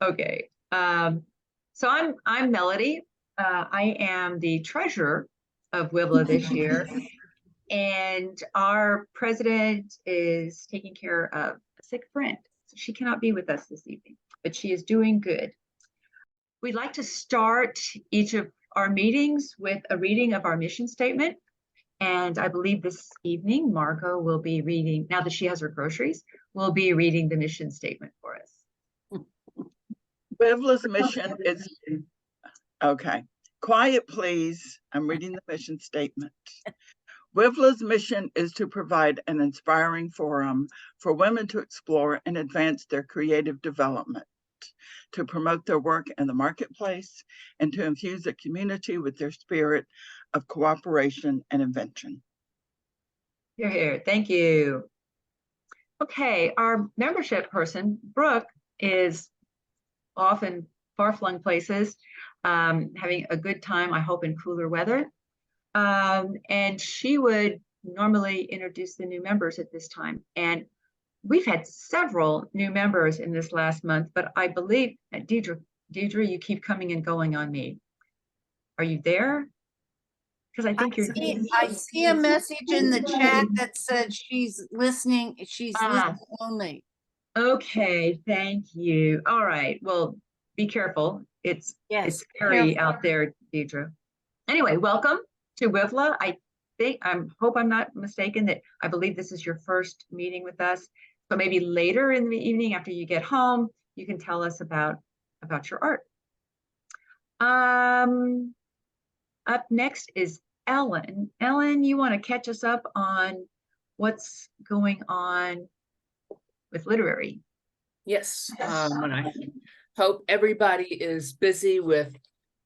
Okay. So I'm Melody. I am the treasurer of WiVLA this year, and our president is taking care of a sick friend, so she cannot be with us this evening, but she is doing good. We'd like to start each of our meetings with a reading of our mission statement. And I believe this evening, Margot will be reading, now that she has her groceries, will be reading the mission statement for us. WiVLA's mission is, okay, quiet please, I'm reading the mission statement. WiVLA's mission is to provide an inspiring forum for women to explore and advance their creative development, to promote their work in the marketplace, and to infuse the community with their spirit of cooperation and invention. You're here. Thank you. Okay, our membership person, Brooke, is off in far-flung places, having a good time, I hope, in cooler weather. And she would normally introduce the new members at this time. And we've had several new members in this last month, but I believe, Deidre, you keep coming and going on me. Are you there? Because I think I see a message in the chat that said she's listening. She's listening only. Okay, thank you. All right. Well, be careful. It's scary out there, Deidre. Anyway, welcome to WiVLA. I hope I'm not mistaken that I believe this is your first meeting with us. So maybe later in the evening after you get home, you can tell us about your art. Up next is Ellen. Ellen, you want to catch us up on what's going on with literary? Yes, and I hope everybody is busy with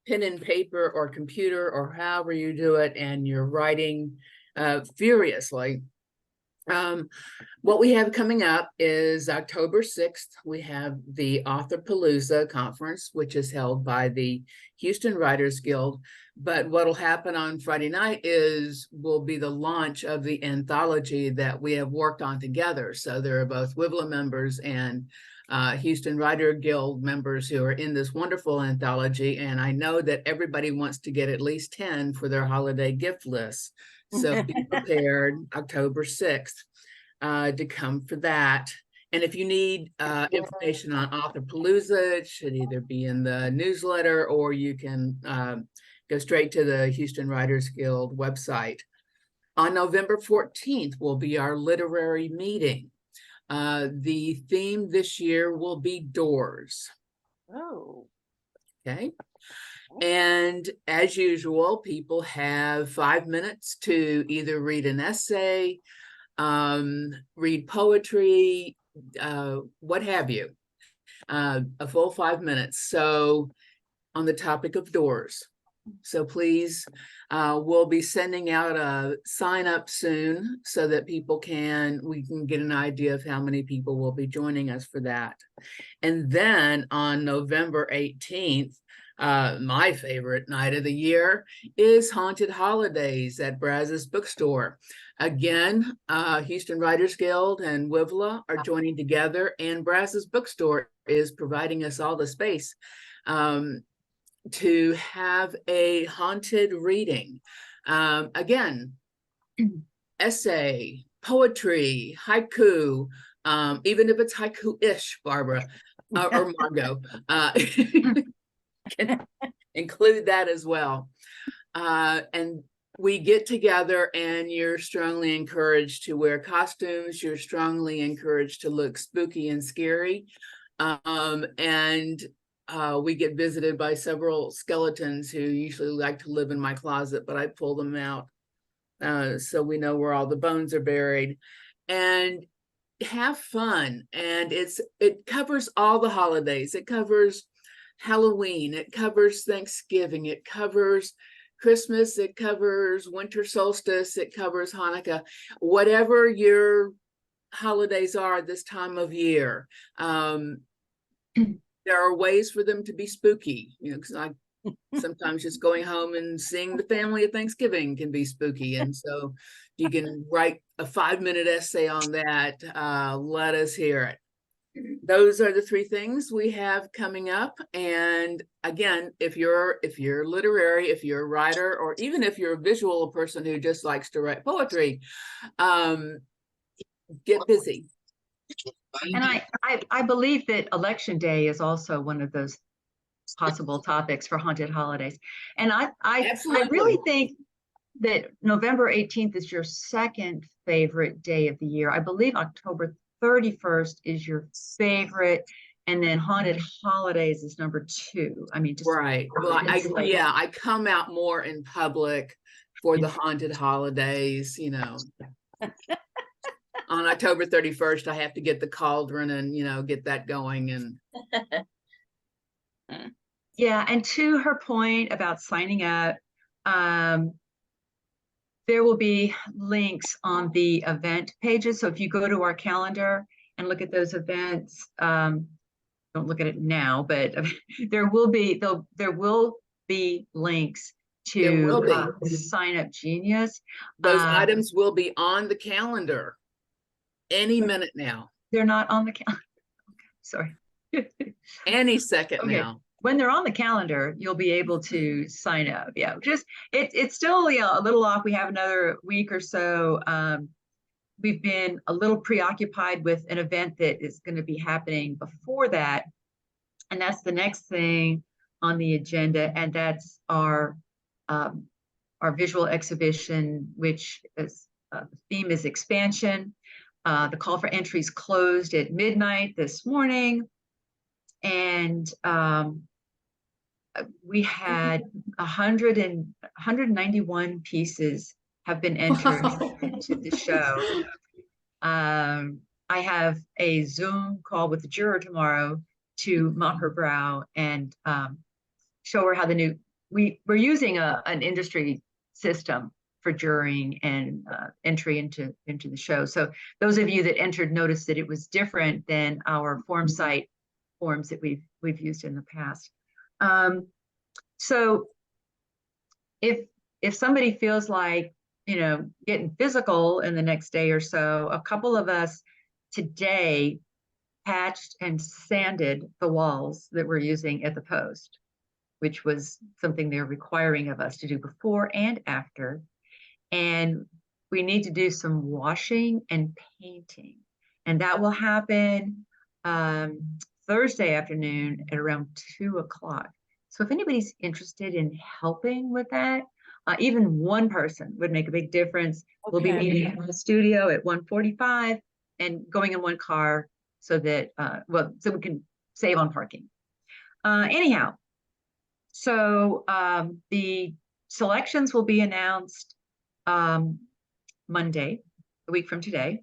pen and paper or computer or however you do it, and you're writing furiously. What we have coming up is October 6th. We have the Authorpalooza conference, which is held by the Houston Writers Guild. But what will happen on Friday night will be the launch of the anthology that we have worked on together. So there are both WiVLA members and Houston Writer Guild members who are in this wonderful anthology. And I know that everybody wants to get at least 10 for their holiday gift list. So be prepared October 6th to come for that. And if you need information on Authorpalooza, it should either be in the newsletter or you can go straight to the Houston Writers Guild website. On November 14th will be our literary meeting. The theme this year will be doors. Oh. Okay. And as usual, people have 5 minutes to either read an essay, read poetry, what have you, a full 5 minutes. So on the topic of doors. So please, we'll be sending out a sign up soon so that we can get an idea of how many people will be joining us for that. And then on November 18th, my favorite night of the year is Haunted Holidays at Brazos Bookstore. Again, Houston Writers Guild and WiVLA are joining together, and Brazos Bookstore is providing us all the space to have a haunted reading. Again, essay, poetry, haiku, even if it's haiku-ish, Barbara or Margot. Can include that as well. And we get together and you're strongly encouraged to wear costumes. You're strongly encouraged to look spooky and scary. We get visited by several skeletons who usually like to live in my closet, but I pull them out so we know where all the bones are buried. And have fun. And it covers all the holidays. It covers Halloween, it covers Thanksgiving, it covers Christmas, it covers winter solstice, it covers Hanukkah, whatever your holidays are this time of year. There are ways for them to be spooky, because I sometimes just going home and seeing the family at Thanksgiving can be spooky. And so you can write a 5-minute essay on that. Let us hear it. those are the three things we have coming up. And again, if you're literary, if you're a writer, or even if you're a visual person who just likes to write poetry, get busy. And I believe that Election Day is also one of those possible topics for haunted holidays. And I really think that November 18th is your second favorite day of the year. I believe October 31st is your favorite, and then haunted holidays is number 2. I mean, just Right. Well, I come out more in public for the haunted holidays, you know. On October 31st, I have to get the cauldron and, you know, get that going. And yeah, and to her point about signing up, there will be links on the event pages. So if you go to our calendar and look at those events, don't look at it now, but there will be links to Sign Up Genius. Those items will be on the calendar any minute now. They're not on the calendar. Sorry. Any second now. When they're on the calendar, you'll be able to sign up. Yeah, just it's still, you know, a little off. We have another week or so. We've been a little preoccupied with an event that is going to be happening before that, and that's the next thing on the agenda, and that's our visual exhibition, which is the theme is expansion. The call for entries closed at midnight this morning, and we had 191 pieces have been entered into the show. I have a Zoom call with the juror tomorrow to mop her brow and show her how we're using an industry system for jurying and entry into the show. So those of you that entered noticed that it was different than our form site forms that we've used in the past. So if somebody feels like, you know, getting physical in the next day or so, a couple of us today patched and sanded the walls that we're using at the post, which was something they're requiring of us to do before and after. And we need to do some washing and painting, and that will happen Thursday afternoon at around 2 o'clock. So if anybody's interested in helping with that, even one person would make a big difference. Okay. We'll be meeting in the studio at 1:45 and going in one car so that, so we can save on parking. Anyhow, so the selections will be announced Monday, a week from today.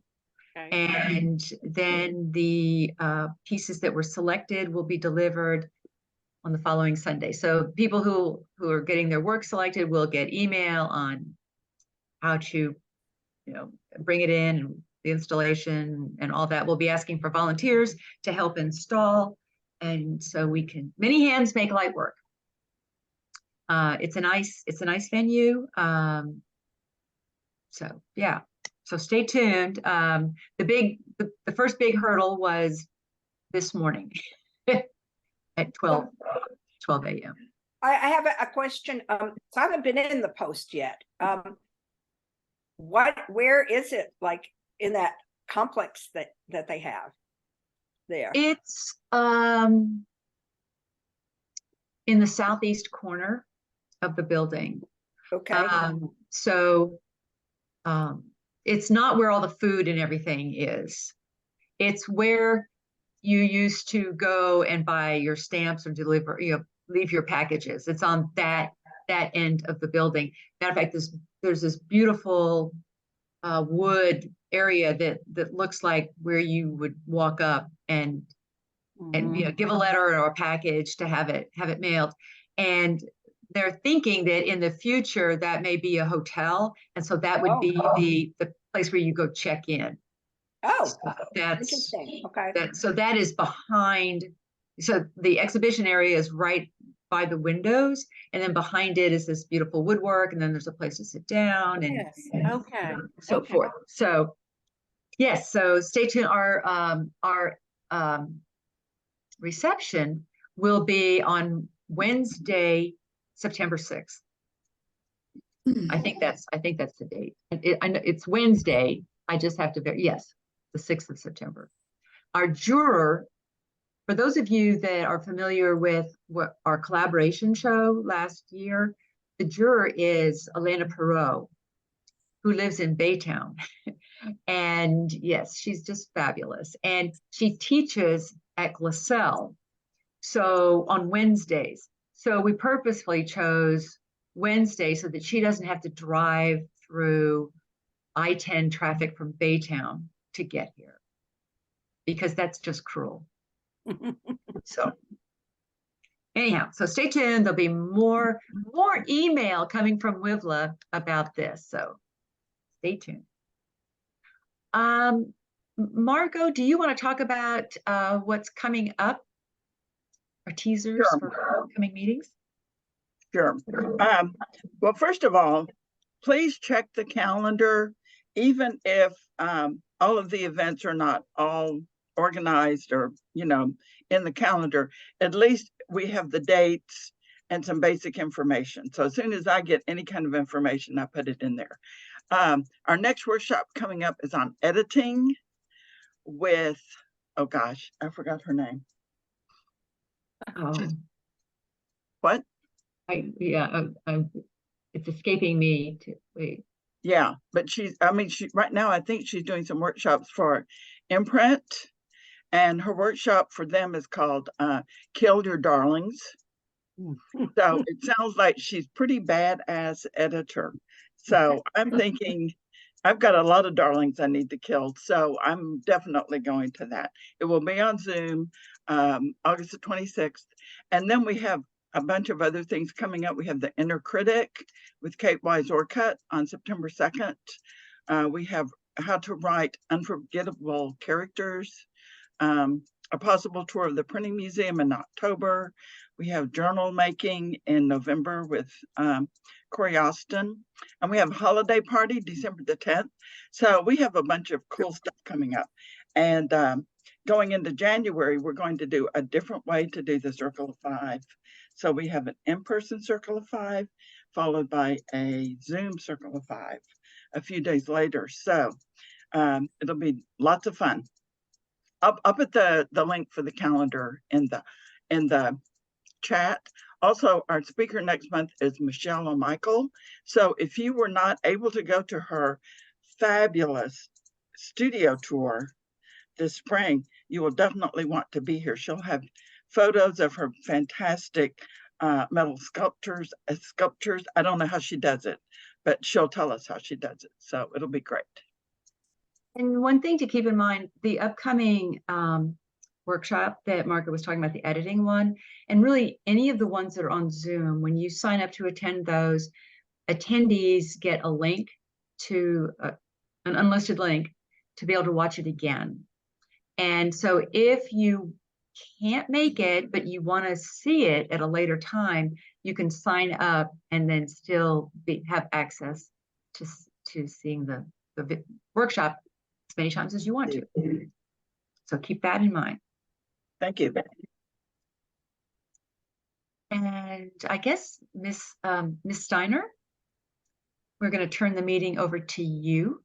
Okay. And then the pieces that were selected will be delivered on the following Sunday. So people who are getting their work selected will get email on how to, you know, bring it in, and the installation and all that. We'll be asking for volunteers to help install, and so many hands make light work. It's a nice venue. So yeah. So stay tuned. The first big hurdle was this morning at 12 a.m. I have a question. So I haven't been in the post yet. Where is it, like, in that complex that they have there? It's in the southeast corner of the building. Okay. It's not where all the food and everything is. It's where you used to go and buy your stamps or leave your packages. It's on that end of the building. Matter of fact, there's this beautiful wood area that looks like where you would walk up and give a letter or a package to have it mailed. And they're thinking that in the future that may be a hotel, and so that would be the place where you go check in. Oh, so that's interesting. Okay. So that is behind. So the exhibition area is right by the windows, and then behind it is this beautiful woodwork, and then there's a place to sit down and so forth. So yes, so stay tuned. Our reception will be on Wednesday, September 6th. I think that's the date. I know it's Wednesday. I just have to yes, the 6th of September. Our juror, for those of you that are familiar with what our collaboration show last year, the juror is Alana Perot, who lives in Baytown. And yes, she's just fabulous. And she teaches at Glassell. So on Wednesdays. So we purposefully chose Wednesday so that she doesn't have to drive through I-10 traffic from Baytown to get here, because that's just cruel. So anyhow, so stay tuned. There'll be more email coming from WiVLA about this. So stay tuned. Margot, do you want to talk about what's coming up, or teasers for upcoming meetings? Sure. Well, first of all, please check the calendar, even if all of the events are not all organized or, in the calendar. At least we have the dates and some basic information. So as soon as I get any kind of information, I put it in there. Our next workshop coming up is on editing with, oh gosh, I forgot her name. Oh. What? It's escaping me to wait. Yeah, but she right now, I think she's doing some workshops for Imprint, and her workshop for them is called Kill Your Darlings. So it sounds like she's pretty badass editor. So I'm thinking I've got a lot of darlings I need to kill. So I'm definitely going to that. It will be on Zoom, August the 26th. And then we have a bunch of other things coming up. We have the Inner Critic with Kate Wise Orcutt on September 2nd. We have How to Write Unforgettable Characters, a possible tour of the Printing Museum in October. We have journal making in November with Corey Austin. And we have Holiday Party December the 10th. So we have a bunch of cool stuff coming up. And going into January, we're going to do a different way to do the Circle of Five. So we have an in-person Circle of Five, followed by a Zoom Circle of Five a few days later. So it'll be lots of fun. I'll put the link for the calendar in the chat. Also, our speaker next month is Michelle O'Michael. So if you were not able to go to her fabulous studio tour this spring, you will definitely want to be here. She'll have photos of her fantastic metal sculptures. I don't know how she does it, but she'll tell us how she does it. So it'll be great. And one thing to keep in mind, the upcoming workshop that Margaret was talking about, the editing one, and really any of the ones that are on Zoom, when you sign up to attend those, attendees get a link to an unlisted link to be able to watch it again. And so if you can't make it, but you want to see it at a later time, you can sign up and then still have access to seeing the workshop as many times as you want to. So keep that in mind. Thank you. And I guess Miss Steiner, we're going to turn the meeting over to you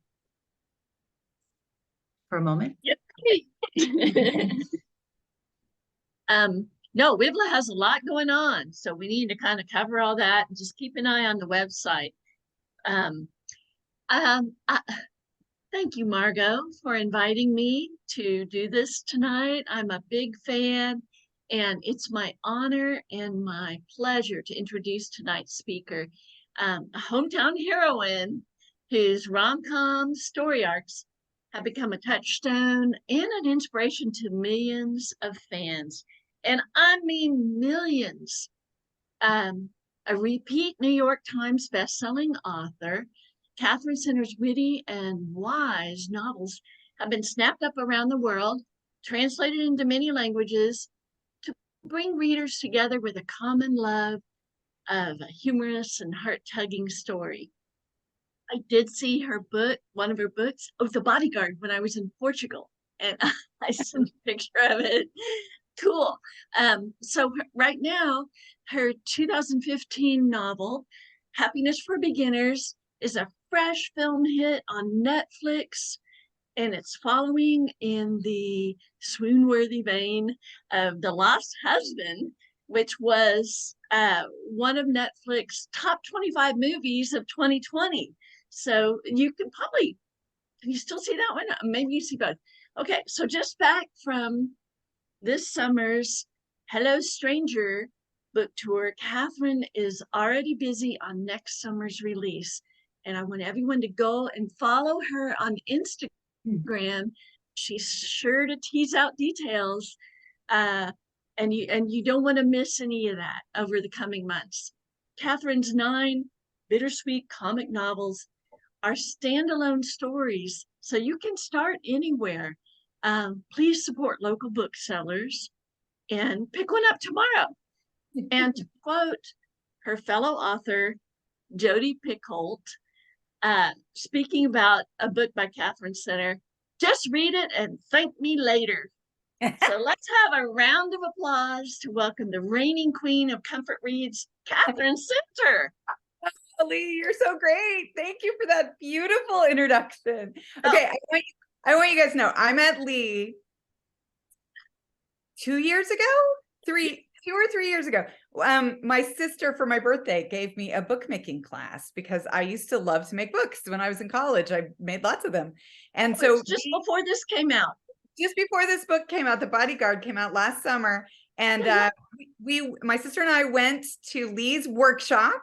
for a moment. Yep. No, WiVLA has a lot going on, so we need to kind of cover all that and just keep an eye on the website. Thank you, Margot, for inviting me to do this tonight. I'm a big fan, and it's my honor and my pleasure to introduce tonight's speaker, a hometown heroine whose rom-com story arcs have become a touchstone and an inspiration to millions of fans. And I mean millions. A repeat New York Times bestselling author, Katherine Center's witty and wise novels have been snapped up around the world, translated into many languages to bring readers together with a common love of a humorous and heart-tugging story. I did see her book, one of her books, The Bodyguard, when I was in Portugal. and I sent a picture of it. Cool. So right now, her 2015 novel, Happiness for Beginners, is a fresh film hit on Netflix, and it's following in the swoon-worthy vein of The Lost Husband, which was one of Netflix's top 25 movies of 2020. So you can probably, can you still see that one? Maybe you see both. Okay, so just back from this summer's Hello Stranger book tour, Katherine is already busy on next summer's release. And I want everyone to go and follow her on Instagram. She's sure to tease out details. And you don't want to miss any of that over the coming months. Katherine's 9 bittersweet comic novels are standalone stories, so you can start anywhere. Please support local booksellers and pick one up tomorrow. And to quote her fellow author, Jodi Picoult, speaking about a book by Katherine Center, just read it and thank me later. So let's have a round of applause to welcome the reigning queen of comfort reads, Katherine Center. Lee, you're so great. Thank you for that beautiful introduction. Okay, I want you guys to know I met Lee 2 years ago, 2 or 3 years ago. My sister for my birthday gave me a bookmaking class because I used to love to make books when I was in college. I made lots of them. And so just before this came out. Just before this book came out, The Bodyguard came out last summer. And my sister and I went to Lee's workshop.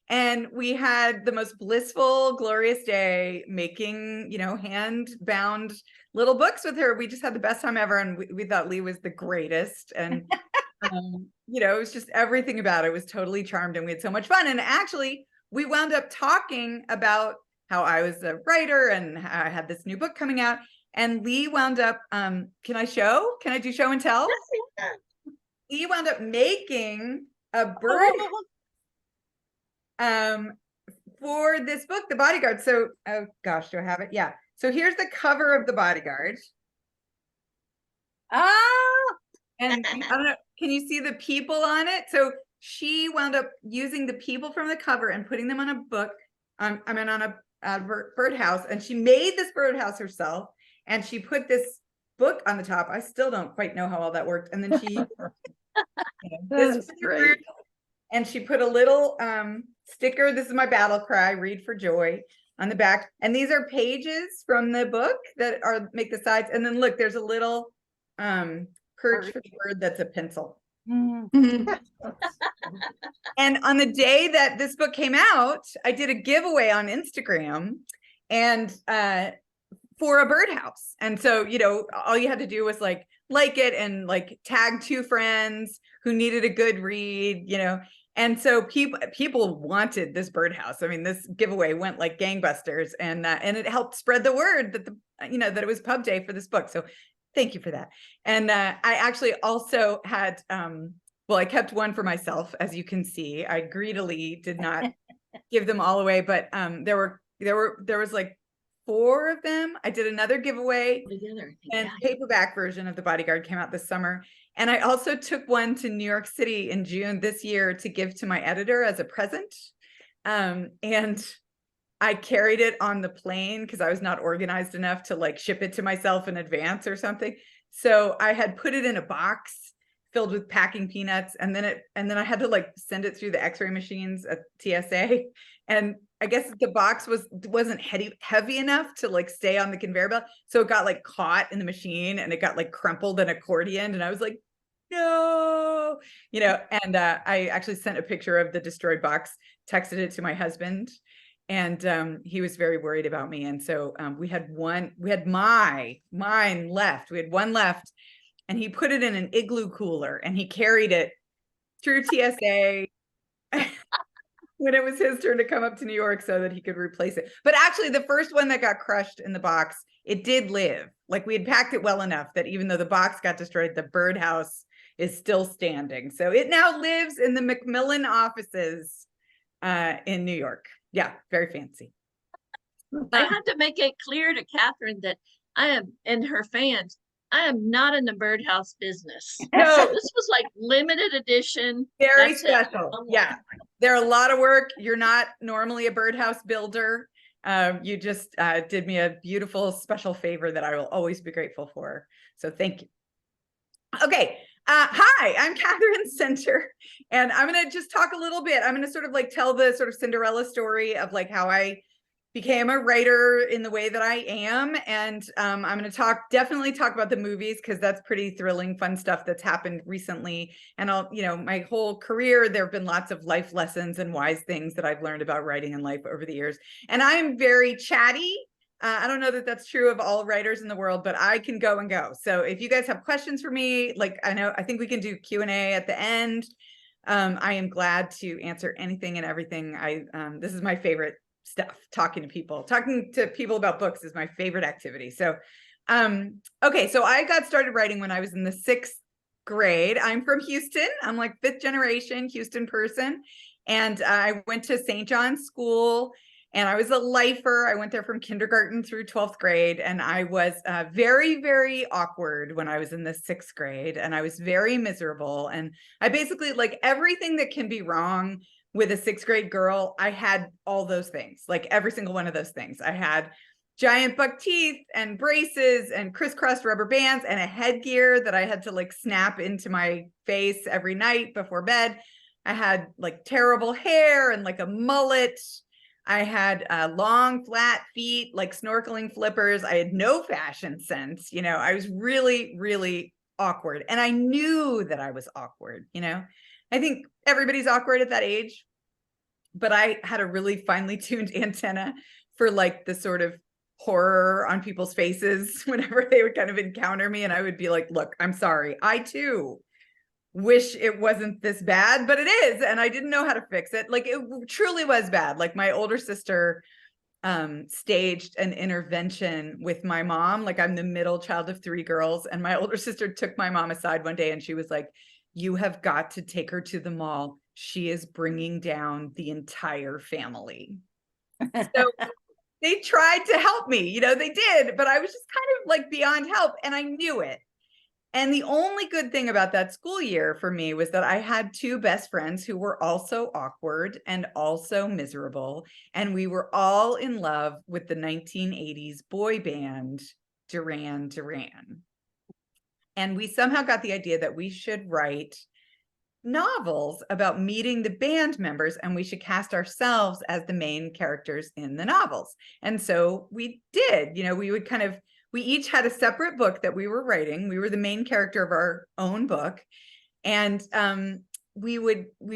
And we had the most blissful, glorious day making, hand-bound little books with her. We just had the best time ever. And we thought Lee was the greatest. And, it was just everything about it was totally charmed. And we had so much fun. And actually, we wound up talking about how I was a writer and how I had this new book coming out. And Lee wound up, can I do show and tell? Lee wound up making a bird for this book, The Bodyguard. So, oh gosh, do I have it? Yeah. So here's the cover of The Bodyguard. And I don't know, can you see the people on it? So she wound up using the people from the cover and putting them on a book, on a birdhouse. And she made this birdhouse herself. And she put this book on the top. I still don't quite know how all that worked. And then she, this is great. And she put a little sticker. This is my battle cry, read for joy, on the back. And these are pages from the book that make the sides. And then look, there's a little perch for the bird that's a pencil. And on the day that this book came out, I did a giveaway on Instagram and for a birdhouse. And so, all you had to do was like it and tag 2 friends who needed a good read, And so people wanted this birdhouse. I mean, this giveaway went like gangbusters, and it helped spread the word that that it was pub day for this book. So thank you for that. And I actually also had, I kept one for myself, as you can see. I greedily did not give them all away, but there was like 4 of them. I did another giveaway, and paperback version of The Bodyguard came out this summer. And I also took one to New York City in June this year to give to my editor as a present. And I carried it on the plane because I was not organized enough to ship it to myself in advance or something. So I had put it in a box filled with packing peanuts, and then I had to send it through the X-ray machines at TSA. And I guess the box wasn't heavy enough to stay on the conveyor belt. So it got caught in the machine, and it got crumpled and accordioned. And I was like, no, and I actually sent a picture of the destroyed box, texted it to my husband, and he was very worried about me. And so we had mine left. We had one left, and he put it in an igloo cooler, and he carried it through TSA when it was his turn to come up to New York so that he could replace it. But actually, the first one that got crushed in the box, it did live. We had packed it well enough that even though the box got destroyed, the birdhouse is still standing. So it now lives in the Macmillan offices in New York. Yeah, very fancy. I had to make it clear to Katherine that I am, and her fans, I am not in the birdhouse business. No, This was like limited edition. very That's it. special. One Yeah. more. They're a lot of work. You're not normally a birdhouse builder. You just did me a beautiful special favor that I will always be grateful for. So thank you. Okay. Hi, I'm Katherine Center, and I'm going to just talk a little bit. I'm going to sort of like tell the sort of Cinderella story of like how I became a writer in the way that I am. And I'm going to definitely talk about the movies, because that's pretty thrilling, fun stuff that's happened recently. And my whole career, there have been lots of life lessons and wise things that I've learned about writing and life over the years. And I'm very chatty. I don't know that that's true of all writers in the world, but I can go and go. So if you guys have questions for me, like I think we can do Q&A at the end. I am glad to answer anything and everything. This is my favorite stuff. Talking to people about books is my favorite activity. So, okay. So I got started writing when I was in the 6th grade. I'm from Houston. I'm like 5th generation Houston person. And I went to St. John's School, and I was a lifer. I went there from kindergarten through 12th grade. And I was very, very awkward when I was in the 6th grade. And I was very miserable. And I basically, like, everything that can be wrong with a 6th grade girl, I had all those things, like every single one of those things. I had giant buck teeth and braces and crisscrossed rubber bands and a headgear that I had to like snap into my face every night before bed. I had like terrible hair and like a mullet. I had long, flat feet, like snorkeling flippers. I had no fashion sense. I was really, really awkward. And I knew that I was awkward. I think everybody's awkward at that age, but I had a really finely tuned antenna for like the sort of horror on people's faces whenever they would kind of encounter me. And I would be like, look, I'm sorry. I too wish it wasn't this bad, but it is. And I didn't know how to fix it. Like, it truly was bad. Like, my older sister staged an intervention with my mom. Like, I'm the middle child of 3 girls. And my older sister took my mom aside one day and she was like, you have got to take her to the mall. She is bringing down the entire family. So they tried to help me, they did, but I was just kind of like beyond help, and I knew it. And the only good thing about that school year for me was that I had 2 best friends who were also awkward and also miserable. And we were all in love with the 1980s boy band, Duran Duran. And we somehow got the idea that we should write novels about meeting the band members, and we should cast ourselves as the main characters in the novels. And so we did. We each had a separate book that we were writing. We were the main character of our own book. And we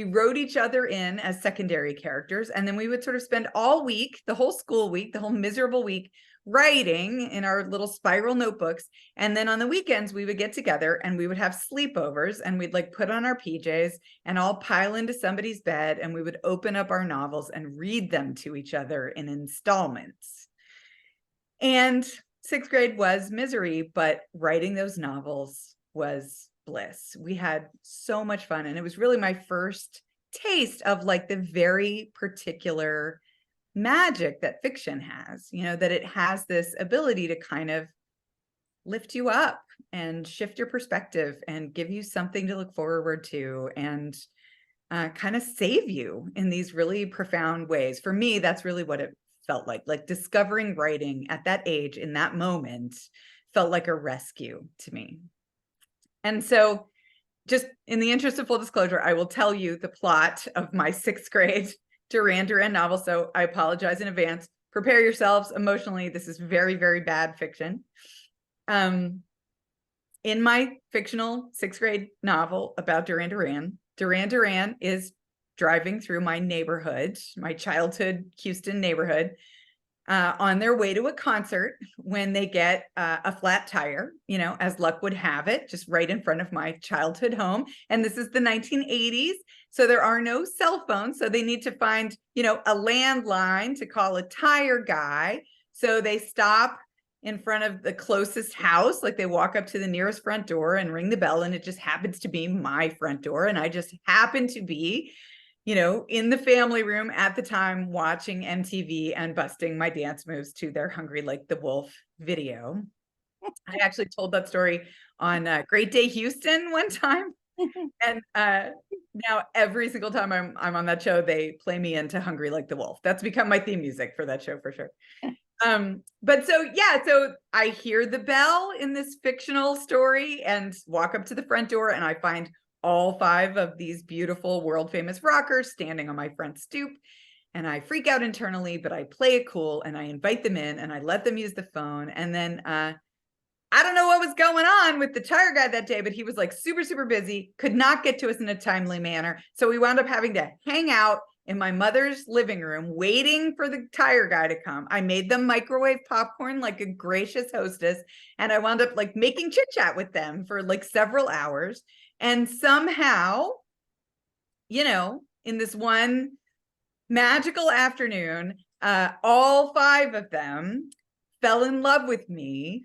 wrote each other in as secondary characters. And then we would sort of spend all week, the whole school week, the whole miserable week, writing in our little spiral notebooks. And then on the weekends, we would get together and we would have sleepovers, and we'd like put on our PJs and all pile into somebody's bed, and we would open up our novels and read them to each other in installments. And 6th grade was misery, but writing those novels was bliss. We had so much fun. And it was really my first taste of like the very particular magic that fiction has, that it has this ability to kind of lift you up and shift your perspective and give you something to look forward to, and kind of save you in these really profound ways. For me, that's really what it felt like discovering writing at that age in that moment felt like a rescue to me. And so, just in the interest of full disclosure, I will tell you the plot of my 6th grade Duran Duran novel. So I apologize in advance. Prepare yourselves emotionally. This is very, very bad fiction. In my fictional 6th grade novel about Duran Duran is driving through my neighborhood, my childhood Houston neighborhood, on their way to a concert, when they get a flat tire, as luck would have it, just right in front of my childhood home. And this is the 1980s. So there are no cell phones. So they need to find, a landline to call a tire guy. So they stop in front of the closest house. Like, they walk up to the nearest front door and ring the bell. And it just happens to be my front door. And I just happen to be, in the family room at the time, watching MTV and busting my dance moves to their Hungry Like the Wolf video. I actually told that story on Great Day Houston one time. And now every single time I'm on that show, they play me into Hungry Like the Wolf. That's become my theme music for that show for sure. But so yeah, so I hear the bell in this fictional story and walk up to the front door, and I find all 5 of these beautiful world famous rockers standing on my front stoop. And I freak out internally, but I play it cool and I invite them in and I let them use the phone. And then I don't know what was going on with the tire guy that day, but he was like super, super busy, could not get to us in a timely manner. So we wound up having to hang out in my mother's living room, waiting for the tire guy to come. I made them microwave popcorn like a gracious hostess. And I wound up like making chit chat with them for like several hours. And somehow, you know, in this one magical afternoon, all 5 of them fell in love with me.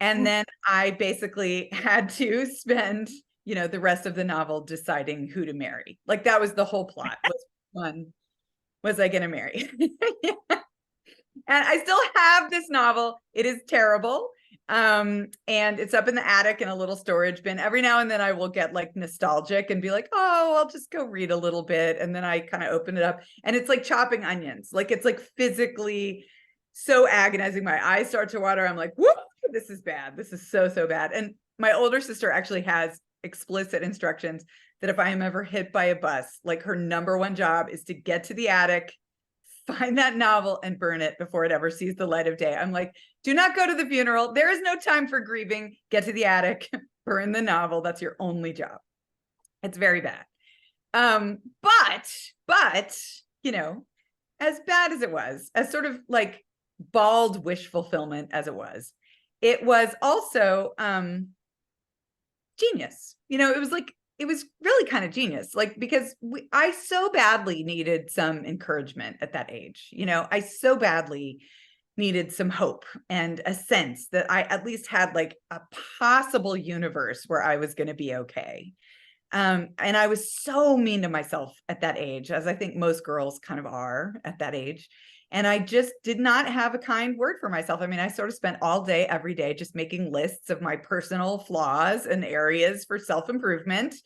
And then I basically had to spend, you know, the rest of the novel deciding who to marry. Like that was the whole plot. Was I going to marry? Yeah. And I still have this novel. It is terrible. And it's up in the attic in a little storage bin. Every now and then I will get like nostalgic and be like, oh, I'll just go read a little bit. And then I kind of open it up and it's like chopping onions. Like it's like physically so agonizing. My eyes start to water. I'm like, whoop. This is bad. This is so, so bad. And my older sister actually has explicit instructions that if I am ever hit by a bus, like her number one job is to get to the attic, find that novel and burn it before it ever sees the light of day. I'm like, do not go to the funeral. There is no time for grieving. Get to the attic, burn the novel. That's your only job. It's very bad. But, you know, as bad as it was, as sort of like bald wish fulfillment as it was also genius. You know, it was really kind of genius, like, because I so badly needed some encouragement at that age. You know, I so badly needed some hope and a sense that I at least had like a possible universe where I was going to be okay. And I was so mean to myself at that age, as I think most girls kind of are at that age. And I just did not have a kind word for myself. I mean, I sort of spent all day, every day, just making lists of my personal flaws and areas for self-improvement.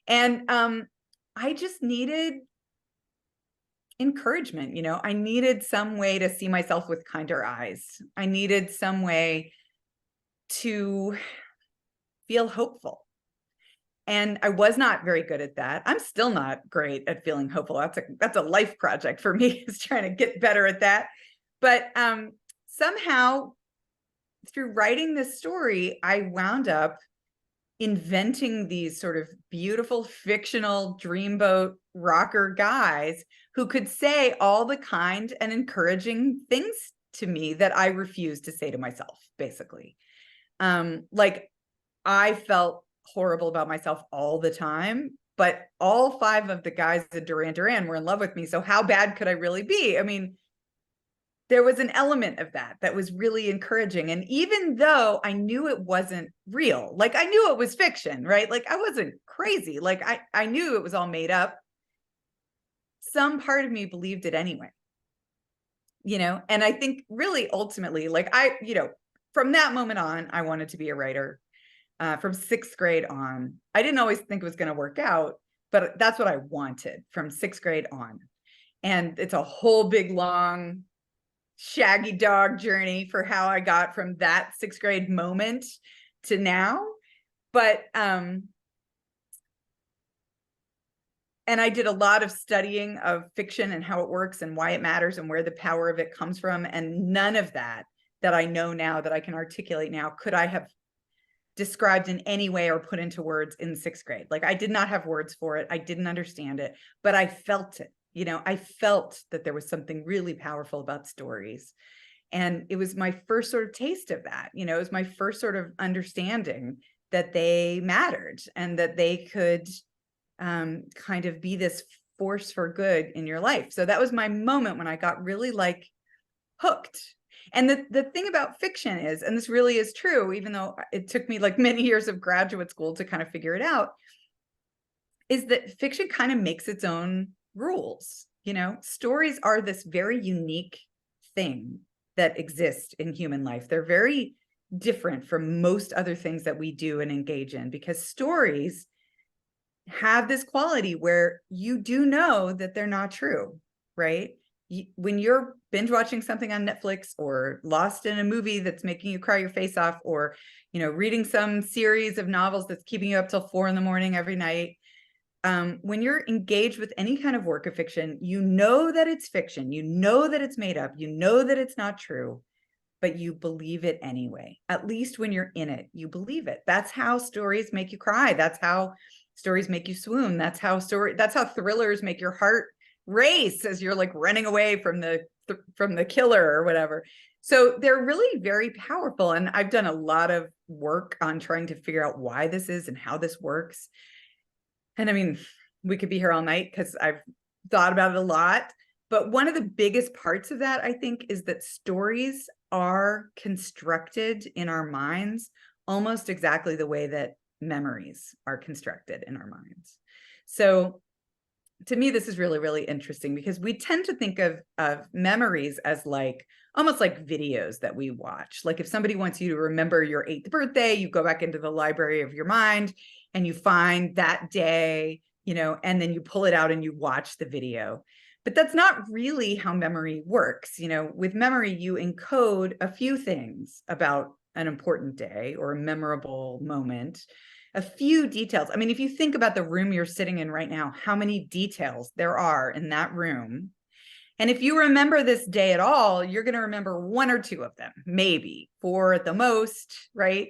And I just needed encouragement. You know, I needed some way to see myself with kinder eyes. I needed some way to feel hopeful. And I was not very good at that. I'm still not great at feeling hopeful. That's a life project for me, is trying to get better at that. But somehow through writing this story, I wound up inventing these sort of beautiful fictional dreamboat rocker guys who could say all the kind and encouraging things to me that I refused to say to myself, basically. Like I felt horrible about myself all the time, but all 5 of the guys at Duran Duran were in love with me. So how bad could I really be? I mean, there was an element of that was really encouraging. And even though I knew it wasn't real, like I knew it was fiction, right? Like I wasn't crazy. Like I knew it was all made up. Some part of me believed it anyway, you know? And I think really ultimately, like you know, from that moment on, I wanted to be a writer. From 6th grade on. I didn't always think it was going to work out, but that's what I wanted from 6th grade on. And it's a whole big, long, shaggy dog journey for how I got from that 6th grade moment to now. But, and I did a lot of studying of fiction and how it works and why it matters and where the power of it comes from. And none of that I know now, that I can articulate now, could I have described in any way or put into words in 6th grade. Like I did not have words for it. I didn't understand it, but I felt it. You know, I felt that there was something really powerful about stories. And it was my first sort of taste of that. You know, it was my first sort of understanding that they mattered and that they could kind of be this force for good in your life. So that was my moment when I got really like hooked. And the thing about fiction is, and this really is true, even though it took me like many years of graduate school to kind of figure it out, is that fiction kind of makes its own rules. You know, stories are this very unique thing that exists in human life. They're very different from most other things that we do and engage in, because stories have this quality where you do know that they're not true, right? When you're binge watching something on Netflix or lost in a movie that's making you cry your face off, or, you know, reading some series of novels that's keeping you up till 4 a.m. every night, when you're engaged with any kind of work of fiction, you know that it's fiction, you know that it's made up, you know that it's not true, but you believe it anyway. At least when you're in it, you believe it. That's how stories make you cry. That's how stories make you swoon. That's how thrillers make your heart race as you're like running away from the killer or whatever. So they're really very powerful. And I've done a lot of work on trying to figure out why this is and how this works. And I mean, we could be here all night because I've thought about it a lot. But one of the biggest parts of that, I think, is that stories are constructed in our minds almost exactly the way that memories are constructed in our minds. So to me, this is really, really interesting, because we tend to think of memories as like almost like videos that we watch. Like if somebody wants you to remember your 8th birthday, you go back into the library of your mind and you find that day, you know, and then you pull it out and you watch the video. But that's not really how memory works. You know, with memory, you encode a few things about an important day or a memorable moment, a few details. I mean, if you think about the room you're sitting in right now, how many details there are in that room. And if you remember this day at all, you're going to remember 1 or 2 of them, maybe 4 at the most, right?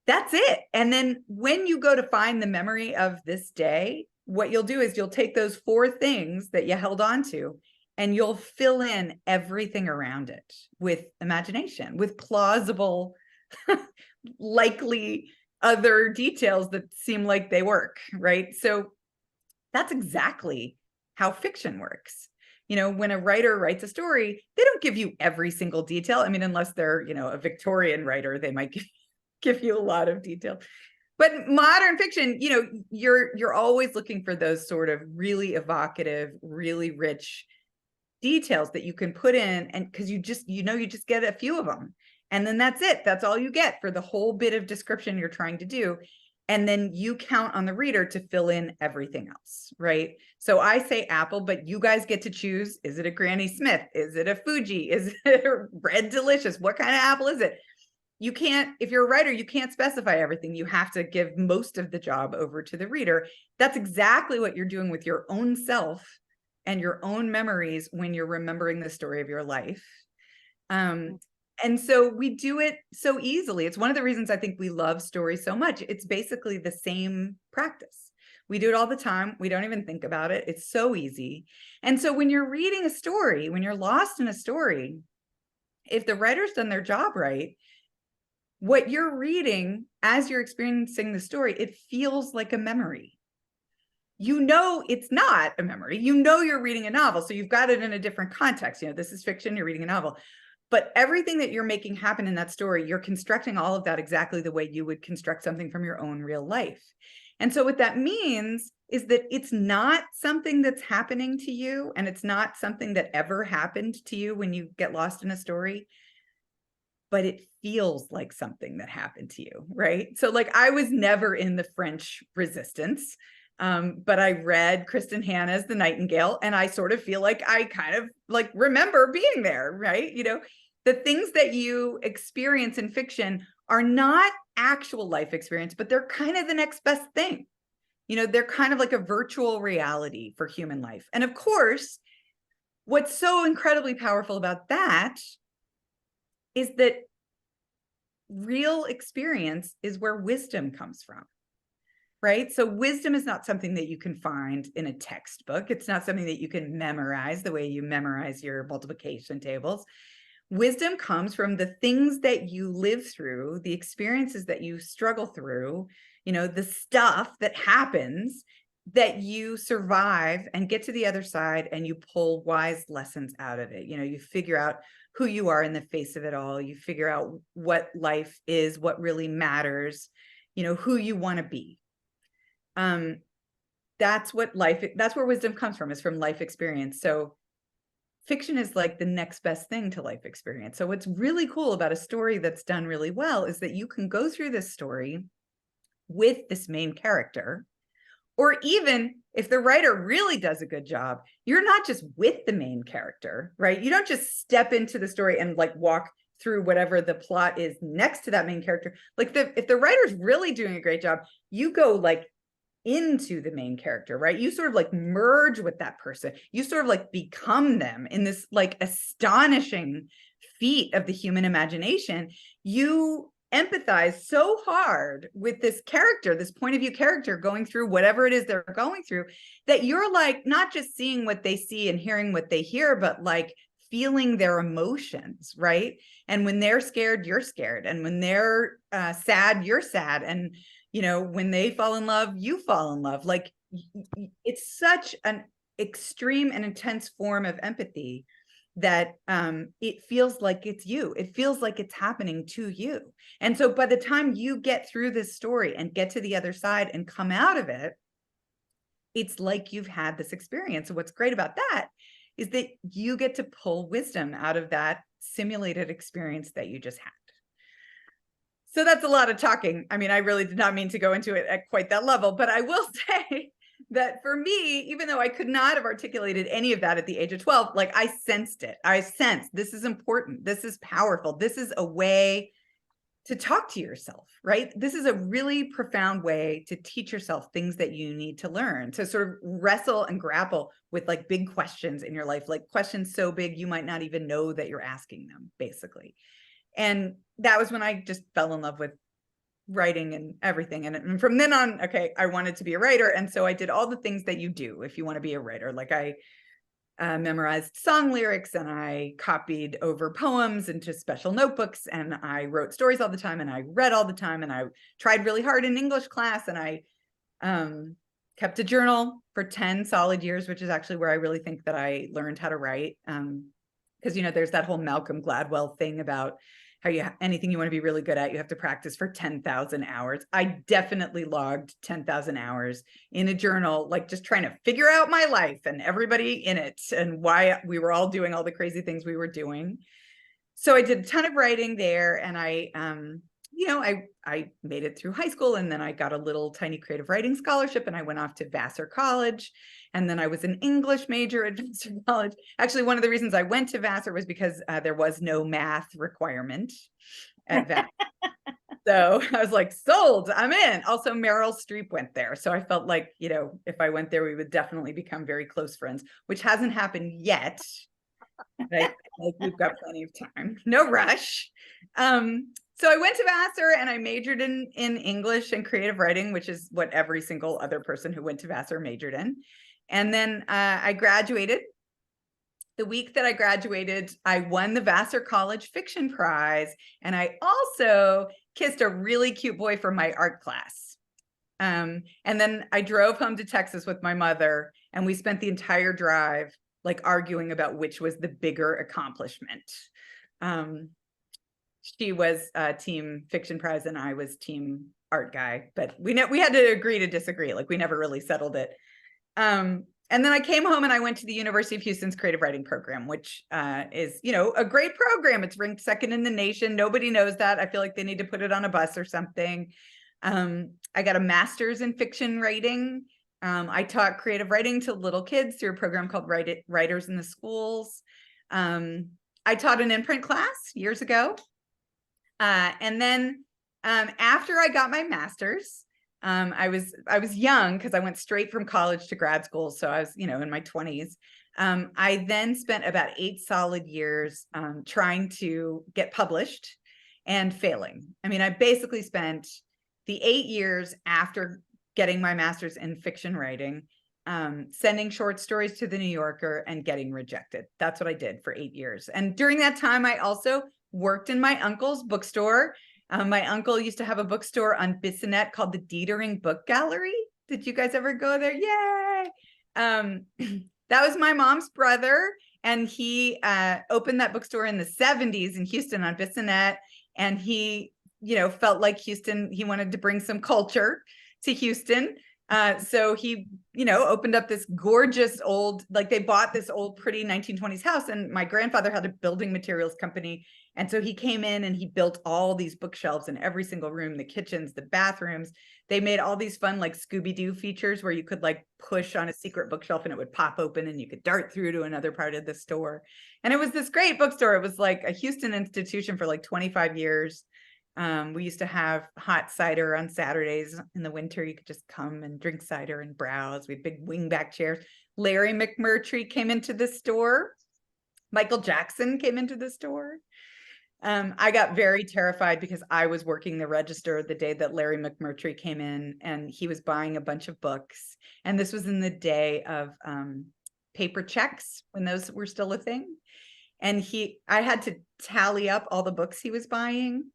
That's it. And then when you go to find the memory of this day, what you'll do is you'll take those 4 things that you held on to and you'll fill in everything around it with imagination, with plausible, likely other details that seem like they work, right? So that's exactly how fiction works. You know, when a writer writes a story, they don't give you every single detail. I mean, unless they're, you know, a Victorian writer, they might give you a lot of detail. But modern fiction, you know, you're always looking for those sort of really evocative, really rich details that you can put in, and because you just get a few of them, and then that's it. That's all you get for the whole bit of description you're trying to do. And then you count on the reader to fill in everything else, right? So I say apple, but you guys get to choose. Is it a Granny Smith? Is it a Fuji? Is it a Red Delicious? What kind of apple is it? You can't, if you're a writer, you can't specify everything. You have to give most of the job over to the reader. That's exactly what you're doing with your own self and your own memories when you're remembering the story of your life. And so we do it so easily. It's one of the reasons I think we love stories so much. It's basically the same practice. We do it all the time. We don't even think about it. It's so easy. And so when you're reading a story, when you're lost in a story, if the writer's done their job right, what you're reading as you're experiencing the story, it feels like a memory. You know, it's not a memory. You know, you're reading a novel. So you've got it in a different context. You know, this is fiction, you're reading a novel. But everything that you're making happen in that story, you're constructing all of that exactly the way you would construct something from your own real life. And so what that means is that it's not something that's happening to you, and it's not something that ever happened to you when you get lost in a story, but it feels like something that happened to you, right? So like I was never in the French Resistance, but I read Kristen Hanna's The Nightingale, and I sort of feel like I kind of like remember being there, right? You know, the things that you experience in fiction are not actual life experience, but they're kind of the next best thing. You know, they're kind of like a virtual reality for human life. And of course, what's so incredibly powerful about that is that real experience is where wisdom comes from. Right? So wisdom is not something that you can find in a textbook. It's not something that you can memorize the way you memorize your multiplication tables. Wisdom comes from the things that you live through, the experiences that you struggle through, you know, the stuff that happens that you survive and get to the other side, and you pull wise lessons out of it. You know, you figure out who you are in the face of it all. You figure out what life is, what really matters, you know, who you want to be. That's where wisdom comes from, is from life experience. So fiction is like the next best thing to life experience. So what's really cool about a story that's done really well is that you can go through this story with this main character, or even if the writer really does a good job, you're not just with the main character, right? You don't just step into the story and like walk through whatever the plot is next to that main character. Like if the writer's really doing a great job, you go like into the main character, right? You sort of like merge with that person. You sort of like become them in this like astonishing feat of the human imagination. You empathize so hard with this character, this point of view character going through whatever it is they're going through, that you're like not just seeing what they see and hearing what they hear, but like feeling their emotions, right? And when they're scared, you're scared. And when they're sad, you're sad. And you know, when they fall in love, you fall in love. Like it's such an extreme and intense form of empathy that it feels like it's you. It feels like it's happening to you. And so by the time you get through this story and get to the other side and come out of it, it's like you've had this experience. So what's great about that is that you get to pull wisdom out of that simulated experience that you just had. So that's a lot of talking. I mean, I really did not mean to go into it at quite that level, but I will say that for me, even though I could not have articulated any of that at the age of 12, like I sensed it. I sensed this is important. This is powerful. This is a way to talk to yourself, right? This is a really profound way to teach yourself things that you need to learn, to sort of wrestle and grapple with like big questions in your life, like questions so big you might not even know that you're asking them, basically. And that was when I just fell in love with writing and everything. And from then on, okay, I wanted to be a writer. And so I did all the things that you do if you want to be a writer. Like I memorized song lyrics and I copied over poems into special notebooks and I wrote stories all the time and I read all the time and I tried really hard in English class and I kept a journal for 10 solid years, which is actually where I really think that I learned how to write. Because, you know, there's that whole Malcolm Gladwell thing about how anything you want to be really good at, you have to practice for 10,000 hours. I definitely logged 10,000 hours in a journal, like just trying to figure out my life and everybody in it and why we were all doing all the crazy things we were doing. So I did a ton of writing there and I made it through high school and then I got a little tiny creative writing scholarship and I went off to Vassar College. And then I was an English major at Vassar College. Actually, one of the reasons I went to Vassar was because there was no math requirement at Vassar. So I was like, sold, I'm in. Also, Meryl Streep went there. So I felt like, you know, if I went there, we would definitely become very close friends, which hasn't happened yet. Right? Like we've got plenty of time, no rush. So I went to Vassar and I majored in English and creative writing, which is what every single other person who went to Vassar majored in. And then I graduated. The week that I graduated, I won the Vassar College Fiction Prize. And I also kissed a really cute boy from my art class. And then I drove home to Texas with my mother and we spent the entire drive like arguing about which was the bigger accomplishment. She was team fiction prize and I was team art guy, but we had to agree to disagree. Like we never really settled it. And then I came home and I went to the University of Houston's creative writing program, which is, you know, a great program. It's ranked second in the nation. Nobody knows that. I feel like they need to put it on a bus or something. I got a master's in fiction writing. I taught creative writing to little kids through a program called Writers in the Schools. I taught an imprint class years ago. And then after I got my master's, I was young because I went straight from college to grad school. So I was, you know, in my 20s. I then spent about 8 solid years trying to get published and failing. I mean, I basically spent the 8 years after getting my master's in fiction writing, sending short stories to the New Yorker and getting rejected. That's what I did for 8 years. And during that time, I also worked in my uncle's bookstore. My uncle used to have a bookstore on Bissonnette called the Dietering Book Gallery. Did you guys ever go there? Yay! That was my mom's brother. And he opened that bookstore in the 70s in Houston on Bissonnette. And he, you know, felt like Houston, he wanted to bring some culture to Houston. So he, opened up this gorgeous old, like they bought this old pretty 1920s house, and my grandfather had a building materials company. And so he came in and he built all these bookshelves in every single room, the kitchens, the bathrooms. They made all these fun like Scooby-Doo features where you could like push on a secret bookshelf and it would pop open and you could dart through to another part of the store. And it was this great bookstore. It was like a Houston institution for like 25 years. We used to have hot cider on Saturdays in the winter. You could just come and drink cider and browse. We had big wingback chairs. Larry McMurtry came into the store. Michael Jackson came into the store. I got very terrified because I was working the register the day that Larry McMurtry came in, and he was buying a bunch of books. And this was in the day of paper checks, when those were still a thing. And I had to tally up all the books he was buying.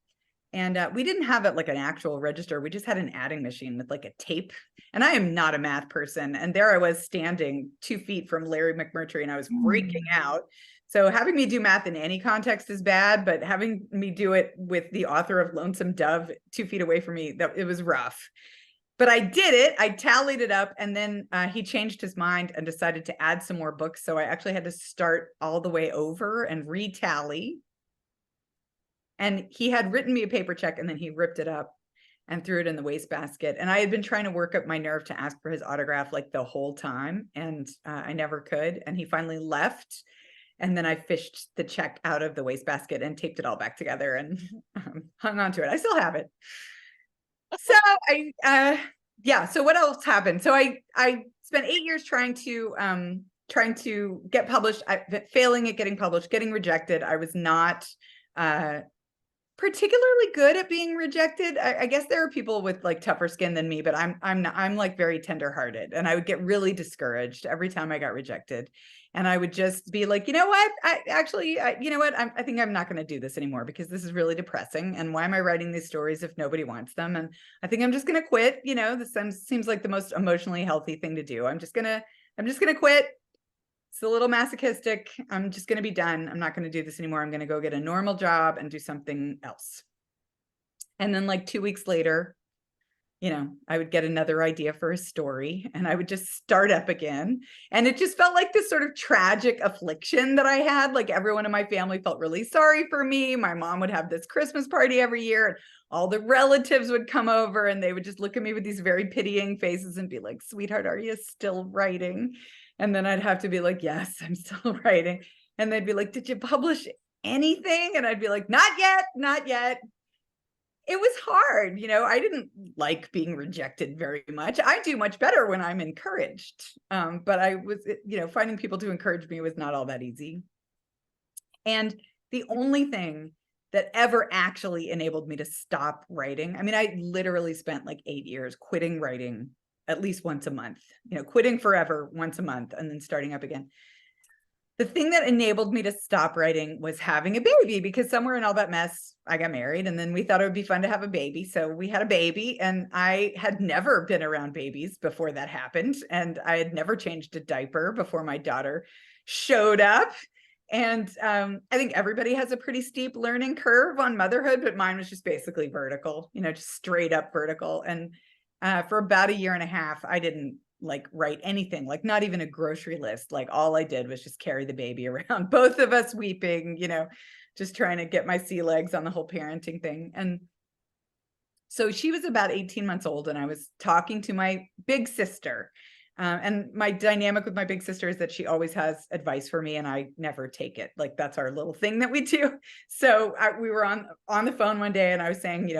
And we didn't have it like an actual register. We just had an adding machine with like a tape. And I am not a math person. And there I was standing 2 feet from Larry McMurtry, and I was freaking out. So having me do math in any context is bad, but having me do it with the author of Lonesome Dove 2 feet away from me, it was rough. But I did it. I tallied it up, and then he changed his mind and decided to add some more books. So I actually had to start all the way over and retally. And he had written me a paper check, and then he ripped it up and threw it in the wastebasket. And I had been trying to work up my nerve to ask for his autograph like the whole time, and I never could. And he finally left. And then I fished the check out of the wastebasket and taped it all back together and hung on to it. I still have it. So so what else happened? So I spent 8 years trying to get published, failing at getting published, getting rejected. I was not particularly good at being rejected. I guess there are people with like tougher skin than me, but I'm like very tenderhearted, and I would get really discouraged every time I got rejected. And I would just be like, you know what? I think I'm not going to do this anymore because this is really depressing. And why am I writing these stories if nobody wants them? And I think I'm just going to quit. This seems like the most emotionally healthy thing to do. I'm just going to quit. It's a little masochistic. I'm just going to be done. I'm not going to do this anymore. I'm going to go get a normal job and do something else. And then like 2 weeks later, I would get another idea for a story, and I would just start up again. And it just felt like this sort of tragic affliction that I had. Like everyone in my family felt really sorry for me. My mom would have this Christmas party every year, and all the relatives would come over, and they would just look at me with these very pitying faces and be like, "Sweetheart, are you still writing?" And then I'd have to be like, "Yes, I'm still writing." And they'd be like, "Did you publish anything?" And I'd be like, "Not yet, not yet." It was hard. I didn't like being rejected very much. I do much better when I'm encouraged. But I was, finding people to encourage me was not all that easy. And the only thing that ever actually enabled me to stop writing, I literally spent like 8 years quitting writing at least once a month, quitting forever once a month and then starting up again. The thing that enabled me to stop writing was having a baby, because somewhere in all that mess, I got married, and then we thought it would be fun to have a baby. So we had a baby, and I had never been around babies before that happened. And I had never changed a diaper before my daughter showed up. And I think everybody has a pretty steep learning curve on motherhood, but mine was just basically vertical, just straight up vertical. And for about a year and a half, I didn't like write anything, like not even a grocery list. Like all I did was just carry the baby around, both of us weeping, just trying to get my sea legs on the whole parenting thing. And so she was about 18 months old, and I was talking to my big sister. And my dynamic with my big sister is that she always has advice for me, and I never take it. Like that's our little thing that we do. So we were on the phone one day, and I was saying,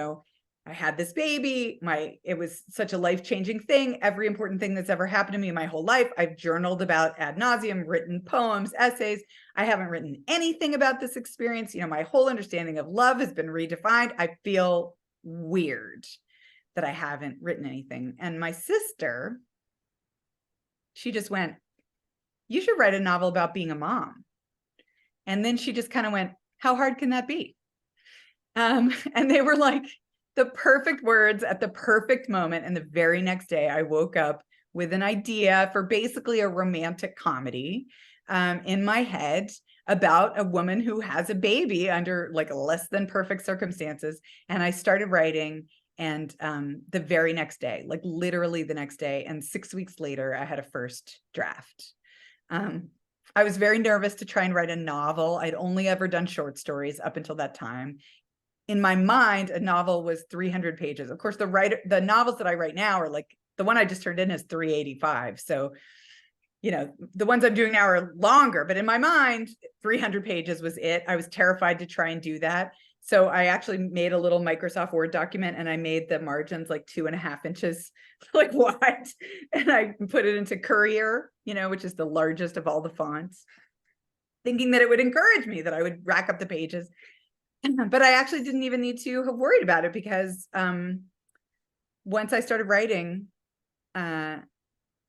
I had this baby. It was such a life-changing thing. Every important thing that's ever happened to me in my whole life, I've journaled about ad nauseum, written poems, essays. I haven't written anything about this experience. My whole understanding of love has been redefined. I feel weird that I haven't written anything. And my sister, she just went, "You should write a novel about being a mom." And then she just kind of went, "How hard can that be?" And they were like the perfect words at the perfect moment. And the very next day I woke up with an idea for basically a romantic comedy in my head about a woman who has a baby under like less than perfect circumstances. And I started writing, And the very next day, like literally the next day, and 6 weeks later, I had a first draft. I was very nervous to try and write a novel. I'd only ever done short stories up until that time. In my mind, a novel was 300 pages. Of course, the novels that I write now are like, the one I just turned in is 385. So, you know, the ones I'm doing now are longer, but in my mind, 300 pages was it. I was terrified to try and do that. So I actually made a little Microsoft Word document, and I made the margins like 2.5 inches like wide, and I put it into Courier, you know, which is the largest of all the fonts, thinking that it would encourage me, that I would rack up the pages. But I actually didn't even need to have worried about it, because once I started writing,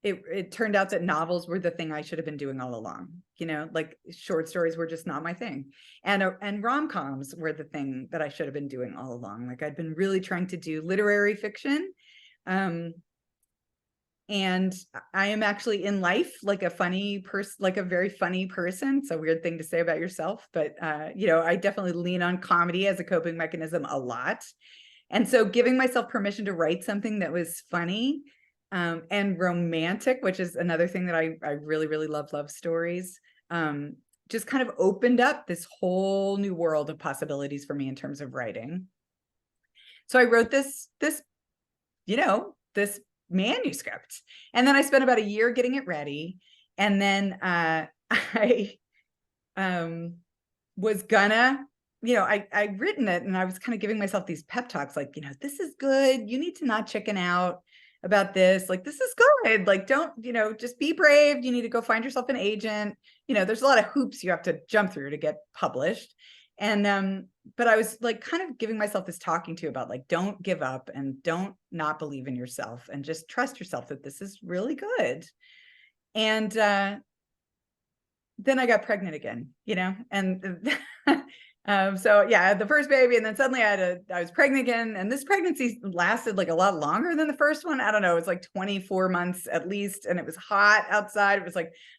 it turned out that novels were the thing I should have been doing all along. You know, like short stories were just not my thing. And rom-coms were the thing that I should have been doing all along. Like I'd been really trying to do literary fiction. And I am actually in life like a funny person, like a very funny person. It's a weird thing to say about yourself, but you know, I definitely lean on comedy as a coping mechanism a lot. And so giving myself permission to write something that was funny and romantic, which is another thing that I really, really love stories, just kind of opened up this whole new world of possibilities for me in terms of writing. So I wrote this, you know, this manuscript, and then I spent about a year getting it ready. And then I was gonna, you know, I'd written it, and I was kind of giving myself these pep talks, like, you know, this is good. You need to not chicken out about this. Like, this is good. Like, don't, you know, just be brave. You need to go find yourself an agent. You know, there's a lot of hoops you have to jump through to get published. And, but I was like kind of giving myself this talking to about like, don't give up, and don't not believe in yourself, and just trust yourself that this is really good. And then I got pregnant again, you know, and so yeah, the first baby, and then suddenly I was pregnant again, and this pregnancy lasted like a lot longer than the first one. I don't know, it was like 24 months at least, and it was hot outside. It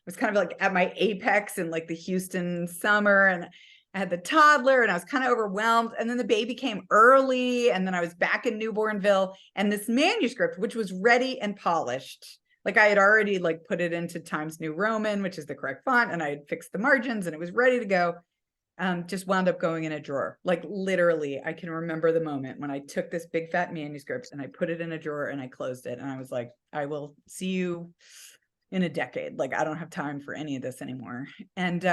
was kind of like at my apex in like the Houston summer, and I had the toddler, and I was kind of overwhelmed. And then the baby came early, and then I was back in Newbornville, and this manuscript, which was ready and polished, like I had already like put it into Times New Roman, which is the correct font, and I had fixed the margins, and it was ready to go. Just wound up going in a drawer. Like literally, I can remember the moment when I took this big fat manuscript and I put it in a drawer and I closed it. And I was like, I will see you in a decade. Like, I don't have time for any of this anymore. And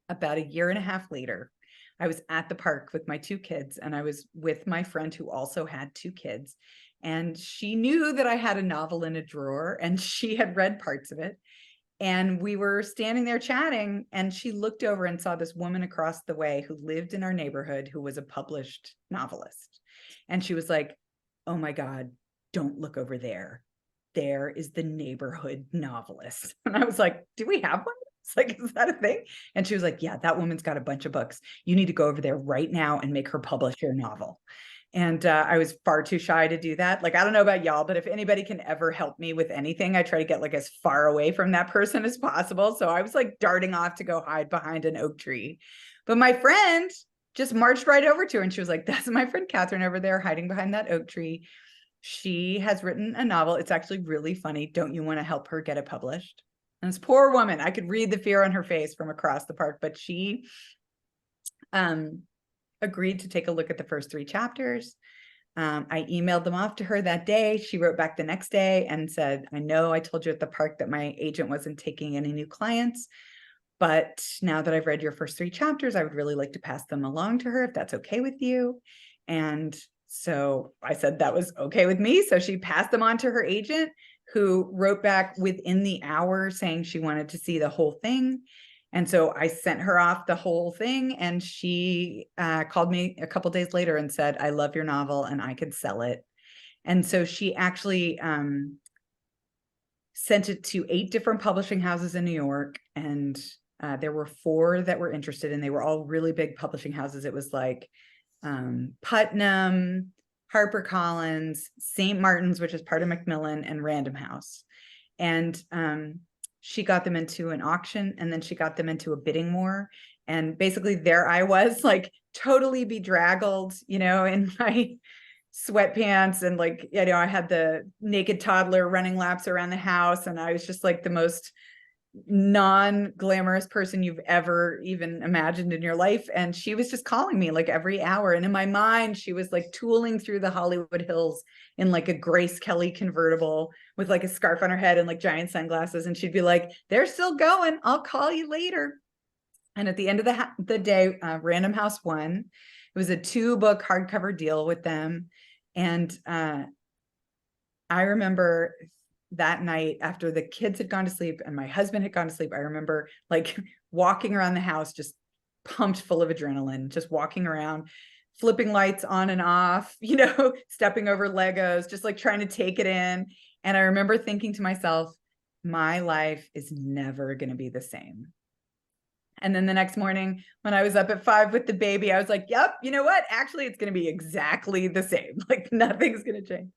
about 1.5 years later, I was at the park with my 2 kids, and I was with my friend who also had 2 kids. And she knew that I had a novel in a drawer, and she had read parts of it. And we were standing there chatting, and she looked over and saw this woman across the way who lived in our neighborhood, who was a published novelist. And she was like, oh my God, don't look over there. There is the neighborhood novelist. And I was like, do we have one? It's like, is that a thing? And she was like, yeah, that woman's got a bunch of books. You need to go over there right now and make her publish your novel. And I was far too shy to do that. Like, I don't know about y'all, but if anybody can ever help me with anything, I try to get like as far away from that person as possible. So I was like darting off to go hide behind an oak tree. But my friend just marched right over to her, and she was like, that's my friend Katherine over there hiding behind that oak tree. She has written a novel. It's actually really funny. Don't you want to help her get it published? And this poor woman, I could read the fear on her face from across the park, but she agreed to take a look at the first 3 chapters. I emailed them off to her that day. She wrote back the next day and said, I know I told you at the park that my agent wasn't taking any new clients, but now that I've read your first 3 chapters, I would really like to pass them along to her if that's okay with you. And so I said that was okay with me. So she passed them on to her agent, who wrote back within the hour saying she wanted to see the whole thing. And so I sent her off the whole thing, and she called me a couple days later and said, I love your novel and I could sell it. And so she actually sent it to 8 different publishing houses in New York. And there were 4 that were interested, and they were all really big publishing houses. It was like Putnam, HarperCollins, St. Martin's, which is part of Macmillan, and Random House. And she got them into an auction, and then she got them into a bidding war. And basically there I was, like totally bedraggled, you know, in sweatpants and like, you know, I had the naked toddler running laps around the house, and I was just like the most non-glamorous person you've ever even imagined in your life. And she was just calling me like every hour. And in my mind, she was like tooling through the Hollywood Hills in like a Grace Kelly convertible with like a scarf on her head and like giant sunglasses. And she'd be like, they're still going. I'll call you later. And at the end of the day, Random House won. It was a 2-book hardcover deal with them. And I remember that night after the kids had gone to sleep and my husband had gone to sleep, I remember like walking around the house, just pumped full of adrenaline, just walking around, flipping lights on and off, you know, stepping over Legos, just like trying to take it in. And I remember thinking to myself, my life is never going to be the same. And then the next morning when I was up at 5 with the baby, I was like, yep, you know what? Actually, it's going to be exactly the same. Like nothing's going to change.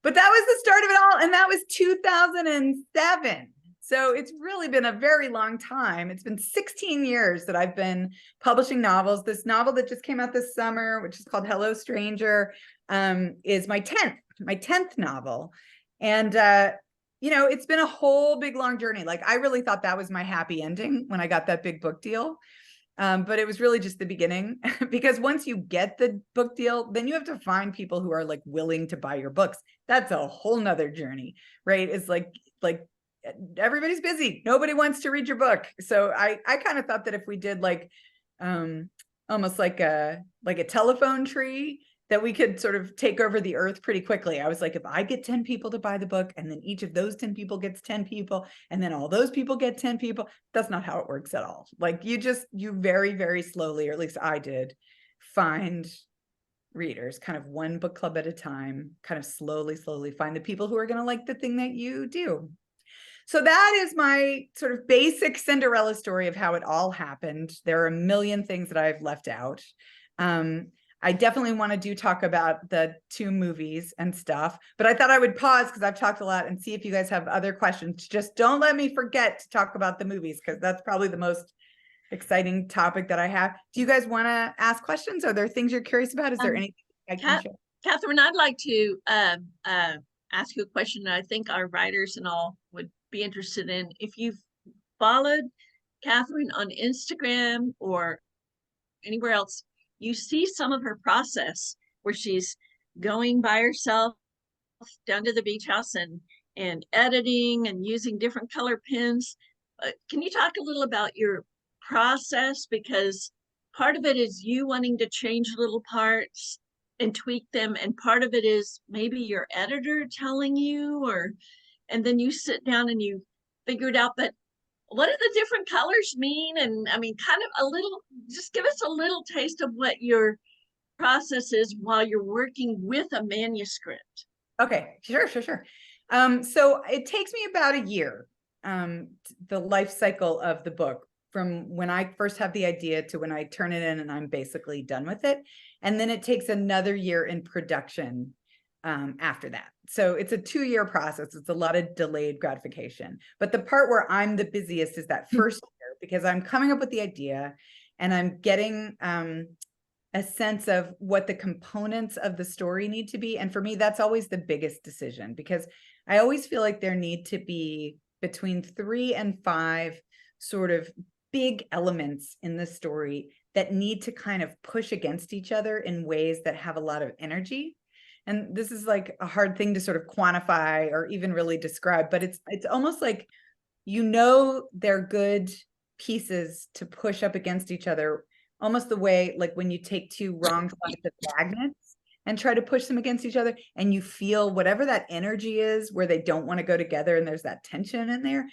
But that was the start of it all. And that was 2007. So it's really been a very long time. It's been 16 years that I've been publishing novels. This novel that just came out this summer, which is called Hello Stranger, is my 10th novel. And, you know, it's been a whole big long journey. Like I really thought that was my happy ending when I got that big book deal. But it was really just the beginning, because once you get the book deal, then you have to find people who are like willing to buy your books. That's a whole nother journey, right? It's like everybody's busy. Nobody wants to read your book. So I kind of thought that if we did like almost like a telephone tree, that we could sort of take over the earth pretty quickly. I was like, if I get 10 people to buy the book, and then each of those 10 people gets 10 people, and then all those people get 10 people, that's not how it works at all. Like you very, very slowly, or at least I did, find readers, kind of one book club at a time, kind of slowly find the people who are going to like the thing that you do. So that is my sort of basic Cinderella story of how it all happened. There are a million things that I've left out. I definitely want to talk about the 2 movies and stuff, but I thought I would pause because I've talked a lot and see if you guys have other questions. Just don't let me forget to talk about the movies, because that's probably the most exciting topic that I have. Do you guys want to ask questions? Are there things you're curious about? Is there anything I can share? Katherine, I'd like to ask you a question that I think our writers and all would be interested in. If you've followed Katherine on Instagram or anywhere else, you see some of her process where she's going by herself down to the beach house and editing and using different color pens. Can you talk a little about your process? Because part of it is you wanting to change little parts and tweak them, and part of it is maybe your editor telling you, and then you sit down and you figure it out. But what do the different colors mean? And I mean, kind of just give us a little taste of what your process is while you're working with a manuscript. Okay, sure. So it takes me about a year, the life cycle of the book, from when I first have the idea to when I turn it in and I'm basically done with it. And then it takes another year in production after that. So it's a 2-year process. It's a lot of delayed gratification. But the part where I'm the busiest is that first year, because I'm coming up with the idea and I'm getting a sense of what the components of the story need to be. And for me, that's always the biggest decision, because I always feel like there need to be between 3 and 5 sort of big elements in the story that need to kind of push against each other in ways that have a lot of energy. And this is like a hard thing to sort of quantify or even really describe, but it's almost like, you know, they're good pieces to push up against each other, almost the way like when you take 2 wrong sides of magnets and try to push them against each other, and you feel whatever that energy is where they don't want to go together and there's that tension in there.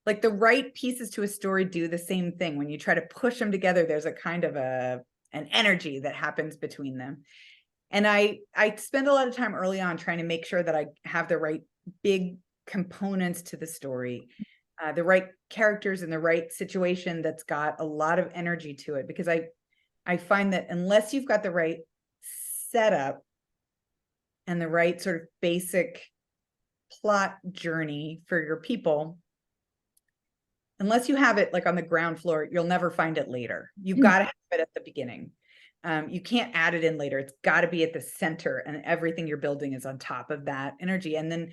Like the right pieces to a story do the same thing. When you try to push them together, there's a kind of an energy that happens between them. And I spend a lot of time early on trying to make sure that I have the right big components to the story, the right characters in the right situation that's got a lot of energy to it. Because I find that unless you've got the right setup and the right sort of basic plot journey for your people, unless you have it like on the ground floor, you'll never find it later. You've got to have it at the beginning. You can't add it in later. It's got to be at the center, and everything you're building is on top of that energy. And then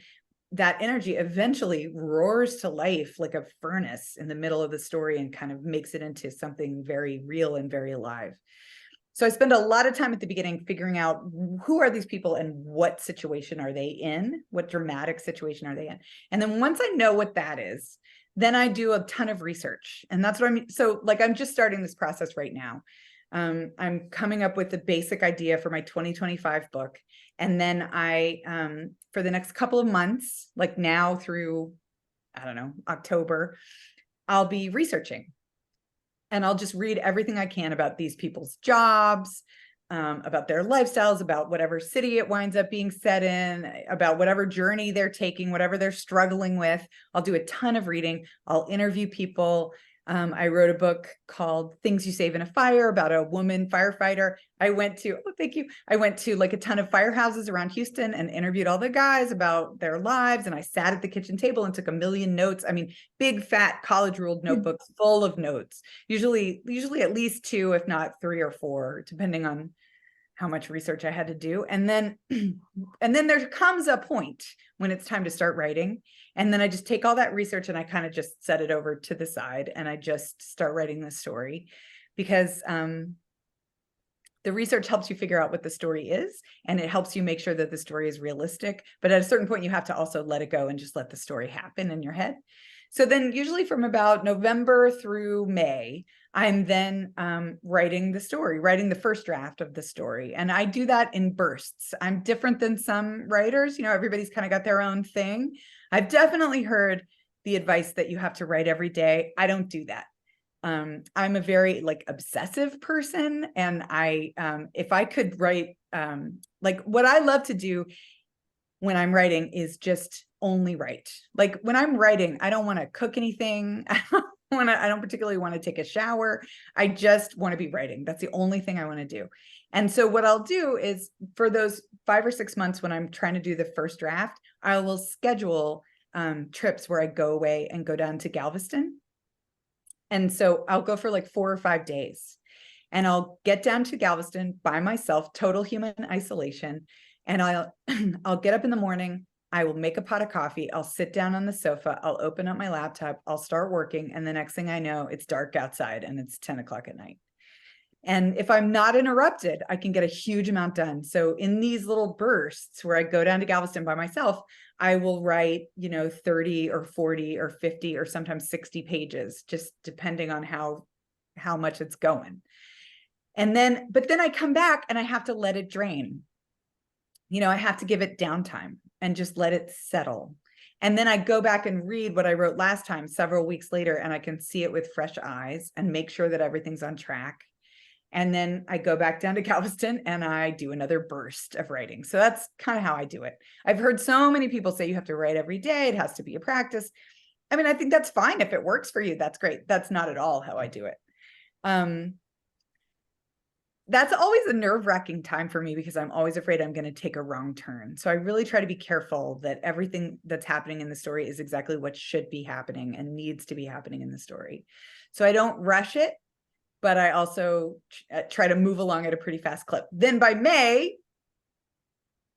that energy eventually roars to life like a furnace in the middle of the story and kind of makes it into something very real and very alive. So I spend a lot of time at the beginning figuring out who are these people and what situation are they in? What dramatic situation are they in? And then once I know what that is, then I do a ton of research. And that's what I'm, so like, I'm just starting this process right now. I'm coming up with the basic idea for my 2025 book. And then I, for the next couple of months, like now through, I don't know, October, I'll be researching. And I'll just read everything I can about these people's jobs, about their lifestyles, about whatever city it winds up being set in, about whatever journey they're taking, whatever they're struggling with. I'll do a ton of reading. I'll interview people. I wrote a book called Things You Save in a Fire about a woman firefighter. I went to like a ton of firehouses around Houston and interviewed all the guys about their lives. And I sat at the kitchen table and took 1 million notes. I mean, big fat college ruled notebooks full of notes, usually at least 2, if not 3 or 4, depending on how much research I had to do. And then there comes a point when it's time to start writing. And then I just take all that research and I kind of just set it over to the side and I just start writing the story, because the research helps you figure out what the story is, and it helps you make sure that the story is realistic. But at a certain point, you have to also let it go and just let the story happen in your head. So then usually from about November through May, I'm then writing the story, writing the first draft of the story. And I do that in bursts. I'm different than some writers. You know, everybody's kind of got their own thing. I've definitely heard the advice that you have to write every day. I don't do that. I'm a very like obsessive person. And if I could write, like what I love to do when I'm writing is just only write. Like when I'm writing, I don't want to cook anything. I don't particularly want to take a shower. I just want to be writing. That's the only thing I want to do. And so what I'll do is for those 5 or 6 months when I'm trying to do the first draft, I will schedule trips where I go away and go down to Galveston. And so I'll go for like 4 or 5 days and I'll get down to Galveston by myself, total human isolation. And I'll get up in the morning. I will make a pot of coffee. I'll sit down on the sofa. I'll open up my laptop. I'll start working. And the next thing I know, it's dark outside and it's 10 o'clock at night. And if I'm not interrupted, I can get a huge amount done. So in these little bursts where I go down to Galveston by myself, I will write, 30 or 40 or 50 or sometimes 60 pages, just depending on how much it's going. But then I come back and I have to let it drain. I have to give it downtime and just let it settle. And then I go back and read what I wrote last time several weeks later, and I can see it with fresh eyes and make sure that everything's on track. And then I go back down to Galveston and I do another burst of writing. So that's kind of how I do it. I've heard so many people say you have to write every day. It has to be a practice. I mean, I think that's fine. If it works for you, that's great. That's not at all how I do it. That's always a nerve-wracking time for me because I'm always afraid I'm going to take a wrong turn. So I really try to be careful that everything that's happening in the story is exactly what should be happening and needs to be happening in the story. So I don't rush it, but I also try to move along at a pretty fast clip. Then by May,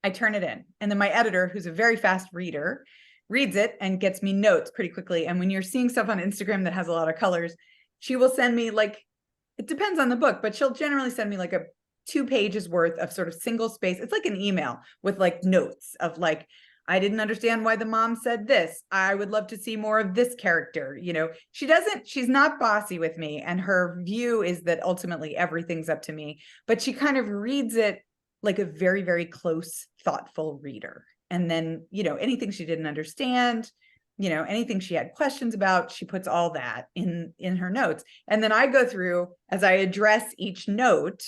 I turn it in. And then my editor, who's a very fast reader, reads it and gets me notes pretty quickly. And when you're seeing stuff on Instagram that has a lot of colors, she will send me it depends on the book, but she'll generally send me like a 2 pages worth of sort of single space. It's like an email with like notes of like, I didn't understand why the mom said this. I would love to see more of this character. She's not bossy with me. And her view is that ultimately everything's up to me, but she kind of reads it like a very, very close, thoughtful reader. And then, anything she didn't understand, anything she had questions about, she puts all that in her notes. And then I go through as I address each note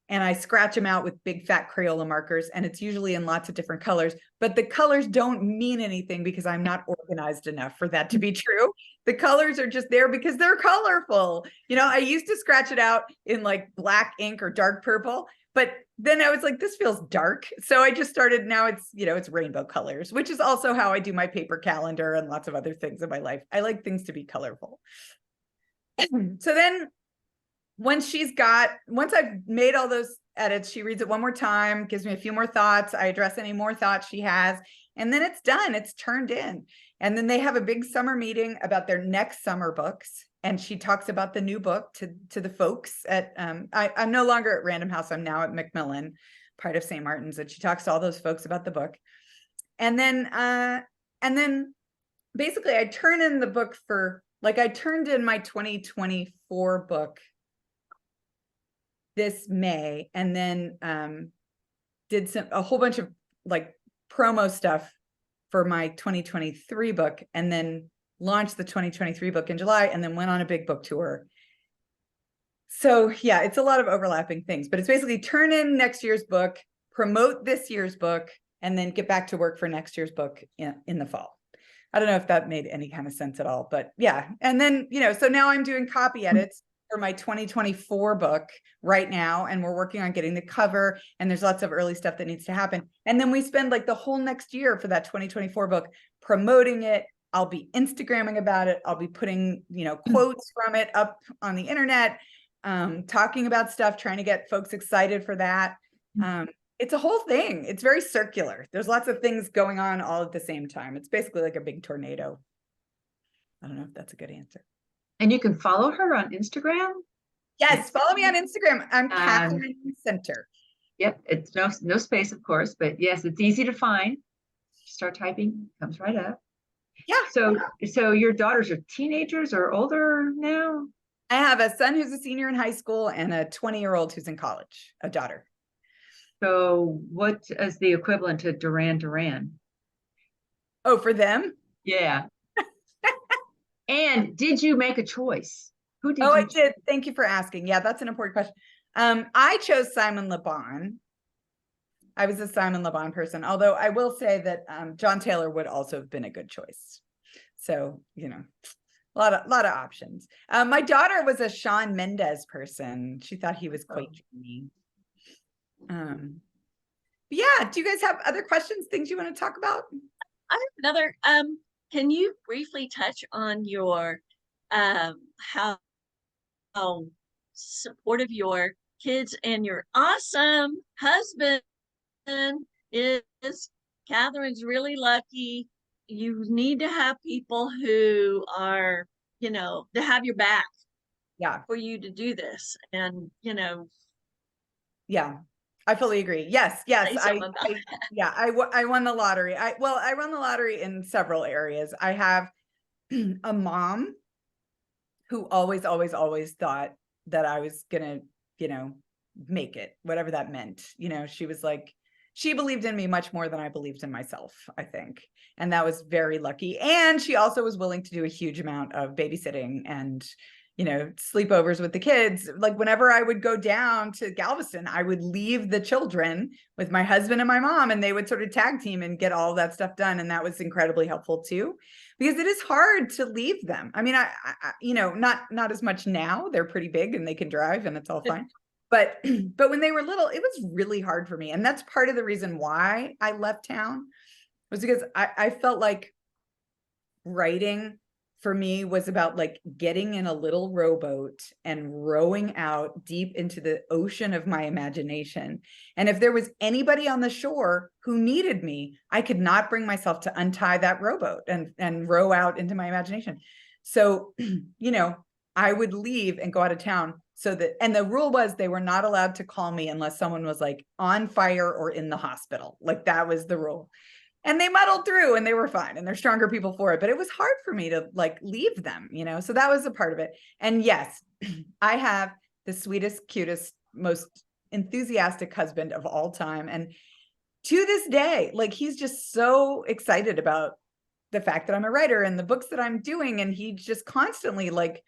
and I scratch them out with big fat Crayola markers. And it's usually in lots of different colors, but the colors don't mean anything because I'm not organized enough for that to be true. The colors are just there because they're colorful. I used to scratch it out in like black ink or dark purple, but then I was like, this feels dark. So I just started, now it's rainbow colors, which is also how I do my paper calendar and lots of other things in my life. I like things to be colorful. So then once I've made all those edits, she reads it one more time, gives me a few more thoughts. I address any more thoughts she has, and then it's done. It's turned in. And then they have a big summer meeting about their next summer books. And she talks about the new book to the folks at, I'm no longer at Random House. I'm now at Macmillan, part of St. Martin's. And she talks to all those folks about the book. And then basically I turn in the book I turned in my 2024 book this May, and then did a whole bunch of like promo stuff for my 2023 book, and then launched the 2023 book in July, and then went on a big book tour. So yeah, it's a lot of overlapping things, but it's basically turn in next year's book, promote this year's book, and then get back to work for next year's book in the fall. I don't know if that made any kind of sense at all, but yeah. And then, so now I'm doing copy edits for my 2024 book right now, and we're working on getting the cover, and there's lots of early stuff that needs to happen. And then we spend like the whole next year for that 2024 book promoting it. I'll be Instagramming about it. I'll be putting, quotes from it up on the internet, talking about stuff, trying to get folks excited for that. It's a whole thing. It's very circular. There's lots of things going on all at the same time. It's basically like a big tornado. I don't know if that's a good answer. And you can follow her on Instagram? Yes, follow me on Instagram. I'm Katherine Center. Yep, it's no space, of course, but yes, it's easy to find. Start typing, comes right up. Yeah. So your daughters are teenagers or older now? I have a son who's a senior in high school and a 20-year-old who's in college, a daughter. So what is the equivalent to Duran? Oh, for them? Yeah. And did you make a choice? Who did I did. Thank you for asking. Yeah, that's an important question. I chose Simon Le Bon. I was a Simon Le Bon person, although I will say that John Taylor would also have been a good choice. So, a lot of options. My daughter was a Shawn Mendes person. She thought he was quite dreamy. Yeah, do you guys have other questions, things you want to talk about? I have another. Can you briefly touch on your how supportive your kids and your awesome husband is? Catherine's really lucky. You need to have people who are, to have your back. Yeah. For you to do this, and Yeah. I fully agree. Yes. I won the lottery. I won the lottery in several areas. I have a mom who always thought that I was gonna, make it, whatever that meant. She was like, she believed in me much more than I believed in myself, I think. And that was very lucky. And she also was willing to do a huge amount of babysitting and sleepovers with the kids. Like whenever I would go down to Galveston, I would leave the children with my husband and my mom, and they would sort of tag team and get all that stuff done. And that was incredibly helpful too, because it is hard to leave them. I mean, I not as much now. They're pretty big and they can drive and it's all fine. But when they were little, it was really hard for me. And that's part of the reason why I left town, was because I felt like writing for me was about like getting in a little rowboat and rowing out deep into the ocean of my imagination. And if there was anybody on the shore who needed me, I could not bring myself to untie that rowboat and row out into my imagination. So, I would leave and go out of town and the rule was they were not allowed to call me unless someone was like on fire or in the hospital. Like that was the rule. And they muddled through and they were fine and they're stronger people for it. But it was hard for me to like leave them, so that was a part of it. And yes, I have the sweetest, cutest, most enthusiastic husband of all time. And to this day, like he's just so excited about the fact that I'm a writer and the books that I'm doing. And he just constantly like,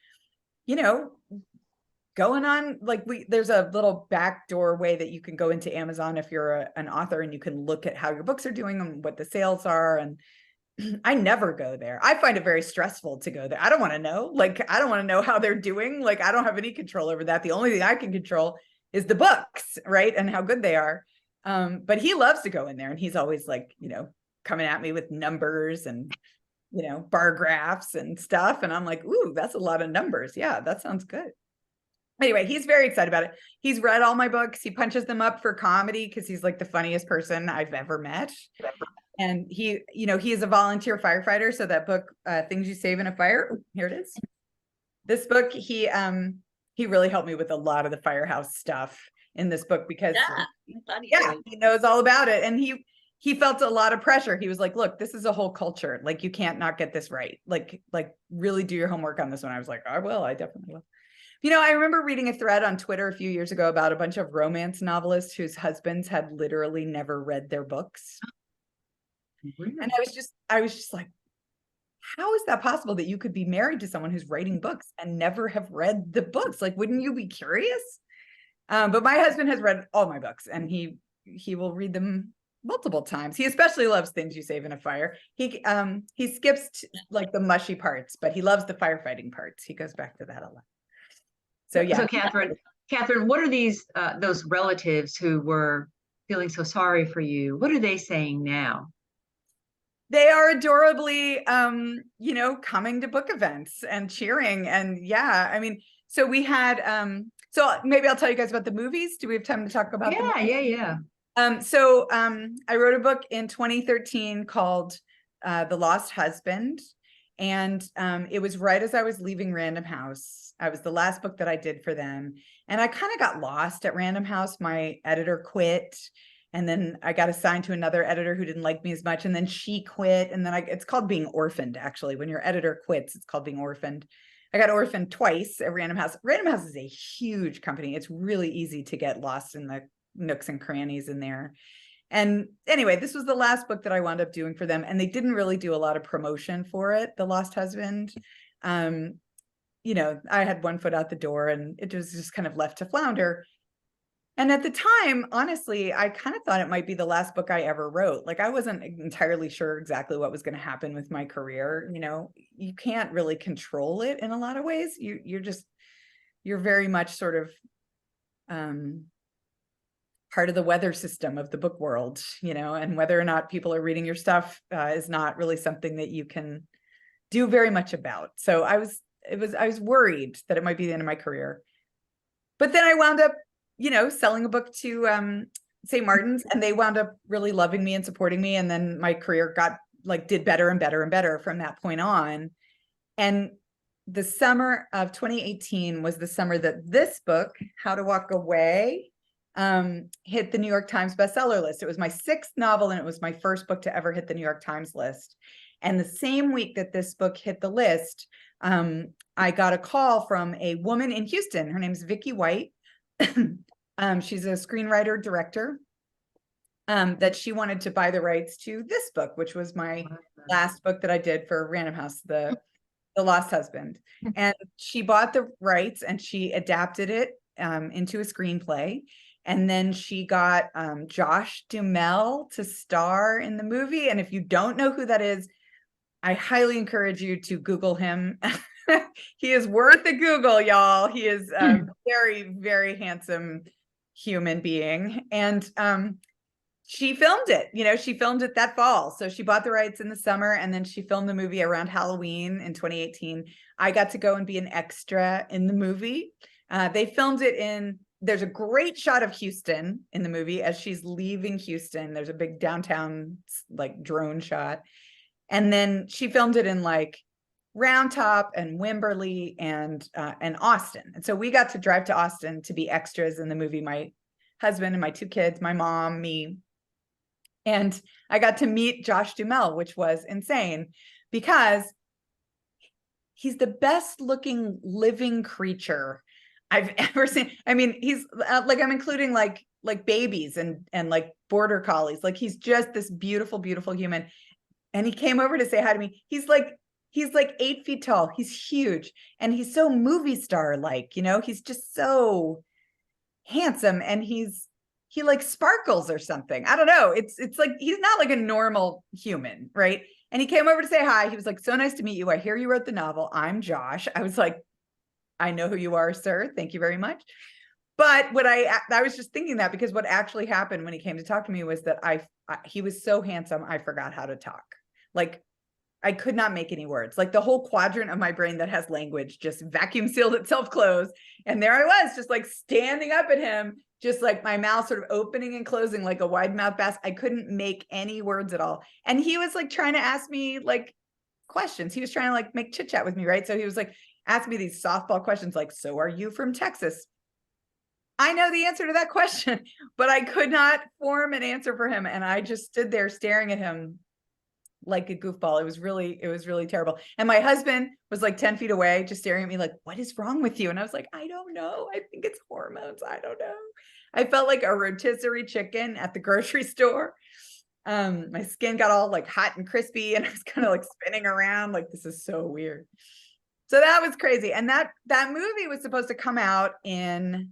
going on, like there's a little backdoor way that you can go into Amazon if you're an author, and you can look at how your books are doing and what the sales are. And I never go there. I find it very stressful to go there. I don't want to know. Like, I don't want to know how they're doing. Like, I don't have any control over that. The only thing I can control is the books, right? And how good they are. But he loves to go in there, and he's always like, coming at me with numbers and, bar graphs and stuff. And I'm like, ooh, that's a lot of numbers. Yeah, that sounds good. anyway, he's very excited about it. He's read all my books. He punches them up for comedy because he's like the funniest person I've ever met. And he, you know, he is a volunteer firefighter. So that book, Things You Save in a Fire, here it is. This book, he really helped me with a lot of the firehouse stuff in this book because he knows all about it. And he felt a lot of pressure. He was like, look, this is a whole culture. Like, you can't not get this right. Like really do your homework on this one. I was like, I will, I definitely will. You know, I remember reading a thread on Twitter a few years ago about a bunch of romance novelists whose husbands had literally never read their books. Really? And I was just like, how is that possible that you could be married to someone who's writing books and never have read the books? Like, wouldn't you be curious? But my husband has read all my books and he will read them multiple times. He especially loves Things You Save in a Fire. He skips like the mushy parts, but he loves the firefighting parts. He goes back to that a lot. So yeah. So Katherine, what are those relatives who were feeling so sorry for you? What are they saying now? They are adorably, you know, coming to book events and cheering. And yeah, I mean, so we had, so maybe I'll tell you guys about the movies. Do we have time to talk about them? Yeah. I wrote a book in 2013 called The Lost Husband. And it was right as I was leaving Random House. I was the last book that I did for them. And I kind of got lost at Random House. My editor quit. And then I got assigned to another editor who didn't like me as much. And then she quit. And then it's called being orphaned, actually. When your editor quits, it's called being orphaned. I got orphaned twice at Random House. Random House is a huge company. It's really easy to get lost in the nooks and crannies in there. And anyway, this was the last book that I wound up doing for them. And they didn't really do a lot of promotion for it, The Lost Husband. You know, I had one foot out the door and it was just kind of left to flounder. And at the time, honestly, I kind of thought it might be the last book I ever wrote. Like, I wasn't entirely sure exactly what was going to happen with my career. You know, you can't really control it in a lot of ways. You're very much sort of part of the weather system of the book world, you know, and whether or not people are reading your stuff is not really something that you can do very much about. So I was worried that it might be the end of my career. But then I wound up, you know, selling a book to St. Martin's, and they wound up really loving me and supporting me. And then my career did better and better and better from that point on. And the summer of 2018 was the summer that this book, How to Walk Away, hit the New York Times bestseller list. It was my 6th novel, and it was my first book to ever hit the New York Times list. And the same week that this book hit the list, I got a call from a woman in Houston. Her name's Vicki White. She's a screenwriter director, that she wanted to buy the rights to this book, which was my last book that I did for Random House, The Lost Husband. And she bought the rights and she adapted it into a screenplay. And then she got Josh Duhamel to star in the movie. And if you don't know who that is, I highly encourage you to Google him. He is worth a Google, y'all. He is a very, very handsome human being. And she filmed it, you know, she filmed it that fall. So she bought the rights in the summer, and then she filmed the movie around Halloween in 2018. I got to go and be an extra in the movie. They filmed it there's a great shot of Houston in the movie as she's leaving Houston. There's a big downtown like drone shot. And then she filmed it in like Round Top and Wimberley and Austin. And so we got to drive to Austin to be extras in the movie, my husband and my 2 kids, my mom, me. And I got to meet Josh Duhamel, which was insane because he's the best looking living creature I've ever seen. I mean, he's like, I'm including like babies and like border collies. Like, he's just this beautiful, beautiful human. And he came over to say hi to me. He's like 8 feet tall. He's huge. And he's so movie star like, you know, he's just so handsome. And he like sparkles or something. I don't know. It's like, he's not like a normal human, right? And he came over to say hi. He was like, so nice to meet you. I hear you wrote the novel. I'm Josh. I was like, I know who you are, sir. Thank you very much. But what I was just thinking that because what actually happened when he came to talk to me was that he was so handsome, I forgot how to talk. Like, I could not make any words. Like the whole quadrant of my brain that has language just vacuum sealed itself closed. And there I was, just like standing up at him, just like my mouth sort of opening and closing like a wide mouth bass. I couldn't make any words at all. And he was like trying to ask me like questions. He was trying to like make chit chat with me, right? So he was like asking me these softball questions like, so are you from Texas? I know the answer to that question, but I could not form an answer for him. And I just stood there staring at him like a goofball. It was really terrible. And my husband was like 10 feet away, just staring at me like, what is wrong with you? And I was like, I don't know. I think it's hormones. I don't know. I felt like a rotisserie chicken at the grocery store. My skin got all like hot and crispy and I was kind of like spinning around like, this is so weird. So that was crazy. And that movie was supposed to come out in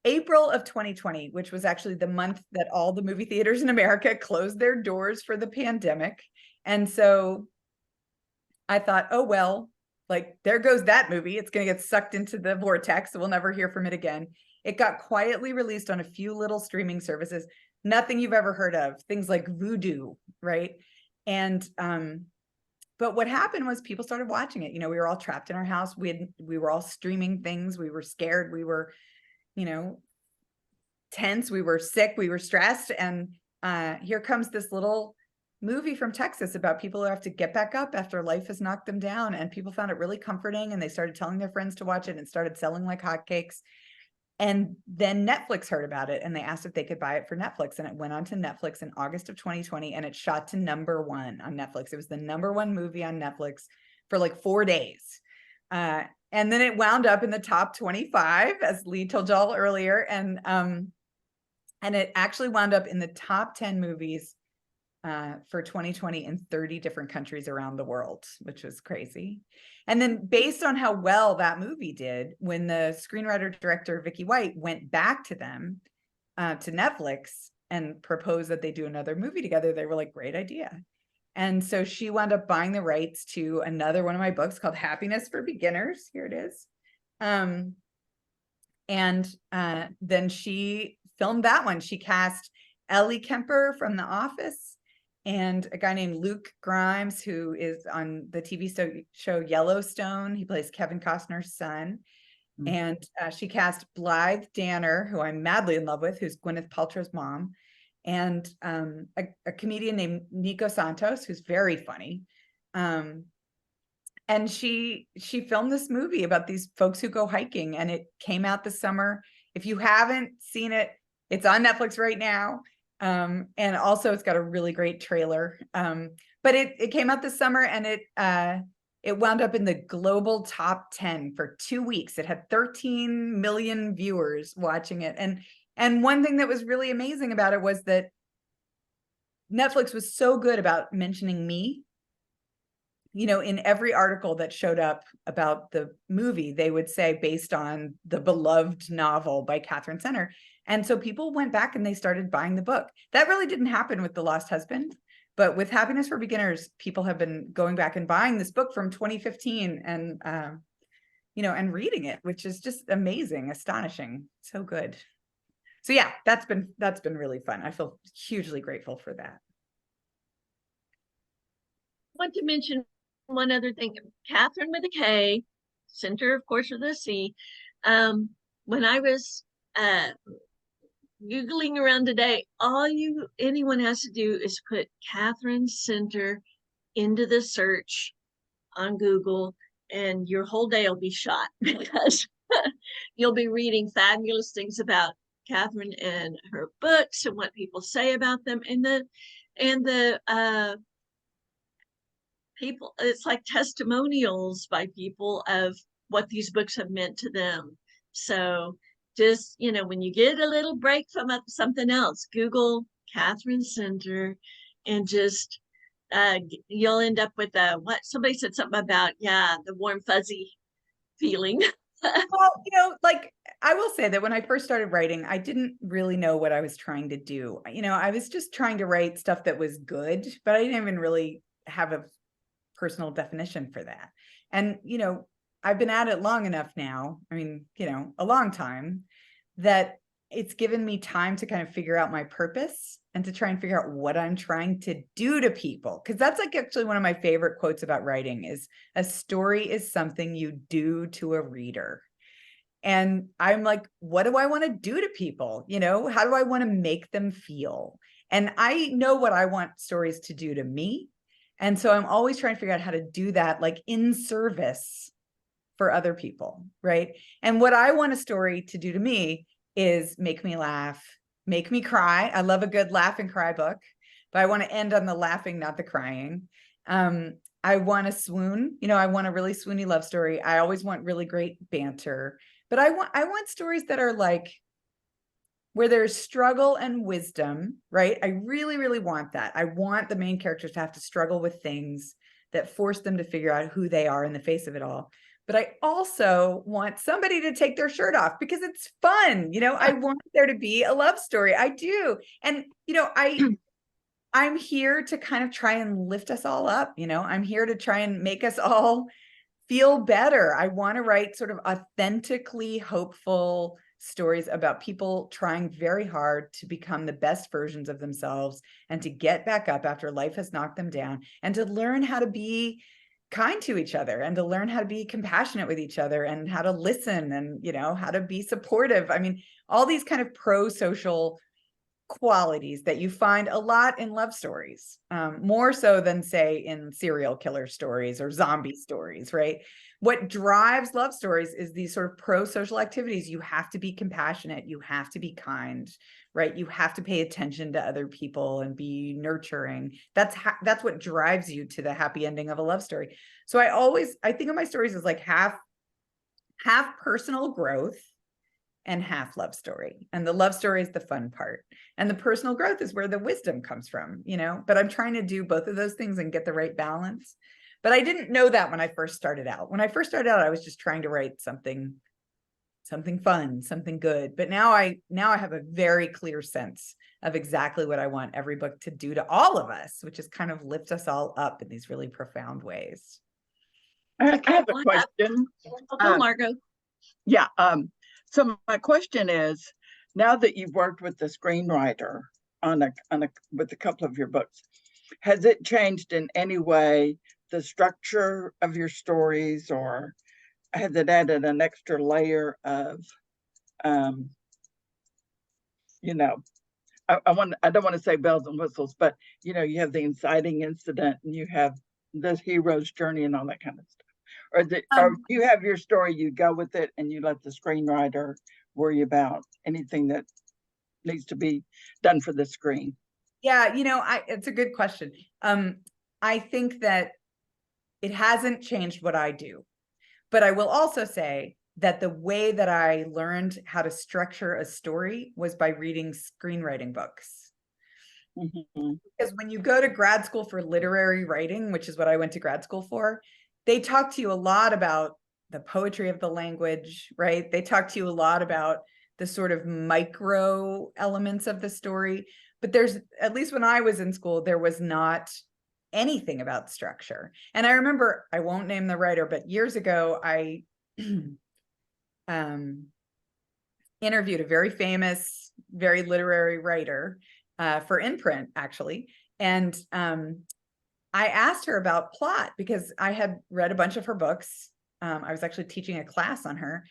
April of 2020, which was actually the month that all the movie theaters in America closed their doors for the pandemic. And so I thought, oh, well, like there goes that movie. It's going to get sucked into the vortex. So we'll never hear from it again. It got quietly released on a few little streaming services, nothing you've ever heard of, things like Vudu, right? And, but what happened was people started watching it. You know, we were all trapped in our house. We were all streaming things. We were scared. We were, you know, tense, we were sick, we were stressed. And here comes this little movie from Texas about people who have to get back up after life has knocked them down. And people found it really comforting and they started telling their friends to watch it and started selling like hotcakes. And then Netflix heard about it and they asked if they could buy it for Netflix. And it went on to Netflix in August of 2020 and it shot to #1 on Netflix. It was the #1 movie on Netflix for like 4 days. And then it wound up in the top 25, as Lee told y'all earlier. And it actually wound up in the top 10 movies for 2020 in 30 different countries around the world, which was crazy. And then based on how well that movie did, when the screenwriter director, Vicky White, went back to them, to Netflix and proposed that they do another movie together, they were like, great idea. And so she wound up buying the rights to another one of my books called Happiness for Beginners. Here it is. Then she filmed that one. She cast Ellie Kemper from The Office and a guy named Luke Grimes, who is on the TV show Yellowstone. He plays Kevin Costner's son. And she cast Blythe Danner, who I'm madly in love with, who's Gwyneth Paltrow's mom. And a comedian named Nico Santos, who's very funny. And she filmed this movie about these folks who go hiking, and it came out this summer. If you haven't seen it, it's on Netflix right now. And also it's got a really great trailer. But it came out this summer and it wound up in the global top 10 for 2 weeks. It had 13 million viewers watching it. And one thing that was really amazing about it was that Netflix was so good about mentioning me. You know, in every article that showed up about the movie, they would say based on the beloved novel by Katherine Center. And so people went back and they started buying the book. That really didn't happen with The Lost Husband, but with Happiness for Beginners, people have been going back and buying this book from 2015 and, you know, and reading it, which is just amazing, astonishing, so good. So yeah, that's been really fun. I feel hugely grateful for that. I want to mention one other thing. Katherine with a K, Center, of course, with a C. When I was Googling around today, all anyone has to do is put Katherine Center into the search on Google, and your whole day will be shot because you'll be reading fabulous things about Katherine and her books and what people say about them, and the people, it's like testimonials by people of what these books have meant to them. So just, you know, when you get a little break from something else, Google Katherine Center and just you'll end up with what somebody said something about, the warm fuzzy feeling. Well, you know, like I will say that when I first started writing, I didn't really know what I was trying to do. You know, I was just trying to write stuff that was good, but I didn't even really have a personal definition for that. And, you know, I've been at it long enough now. I mean, you know, a long time, that it's given me time to kind of figure out my purpose. and to try and figure out what I'm trying to do to people. Because that's like actually one of my favorite quotes about writing is a story is something you do to a reader. And I'm like, what do I want to do to people? You know, how do I want to make them feel? And I know what I want stories to do to me. And so I'm always trying to figure out how to do that, like in service for other people, right? And what I want a story to do to me is make me laugh, make me cry. I love a good laugh and cry book, but I want to end on the laughing, not the crying. I want to swoon, you know, I want a really swoony love story. I always want really great banter, but I want stories that are like where there's struggle and wisdom, right? I really, really want that. I want the main characters to have to struggle with things that force them to figure out who they are in the face of it all. But I also want somebody to take their shirt off because it's fun. You know, I want there to be a love story. I do. And, you know, I'm here to kind of try and lift us all up. You know, I'm here to try and make us all feel better. I want to write sort of authentically hopeful stories about people trying very hard to become the best versions of themselves and to get back up after life has knocked them down and to learn how to be kind to each other and to learn how to be compassionate with each other and how to listen and, you know, how to be supportive. I mean, all these kind of pro-social qualities that you find a lot in love stories, more so than say in serial killer stories or zombie stories, right? What drives love stories is these sort of pro-social activities. You have to be compassionate, you have to be kind, right? You have to pay attention to other people and be nurturing. That's what drives you to the happy ending of a love story. So I think of my stories as like half personal growth and half love story. And the love story is the fun part. And the personal growth is where the wisdom comes from, you know, but I'm trying to do both of those things and get the right balance. But I didn't know that when I first started out. When I first started out, I was just trying to write something fun, something good. But now I have a very clear sense of exactly what I want every book to do to all of us, which is kind of lift us all up in these really profound ways. I have a question. Go, Margot. Yeah. So my question is, now that you've worked with the screenwriter with a couple of your books, has it changed in any way the structure of your stories, or has it added an extra layer of, you know, I don't want to say bells and whistles, but you know, you have the inciting incident and you have the hero's journey and all that kind of stuff. Or you have your story, you go with it, and you let the screenwriter worry about anything that needs to be done for the screen? Yeah, you know, it's a good question. I think that it hasn't changed what I do, but I will also say that the way that I learned how to structure a story was by reading screenwriting books. Mm-hmm. Because when you go to grad school for literary writing, which is what I went to grad school for, they talk to you a lot about the poetry of the language, right? They talk to you a lot about the sort of micro elements of the story. But there's, at least when I was in school, there was not anything about structure. And I remember, I won't name the writer, but years ago, I interviewed a very famous, very literary writer for InPrint, actually. And I asked her about plot because I had read a bunch of her books. I was actually teaching a class on her,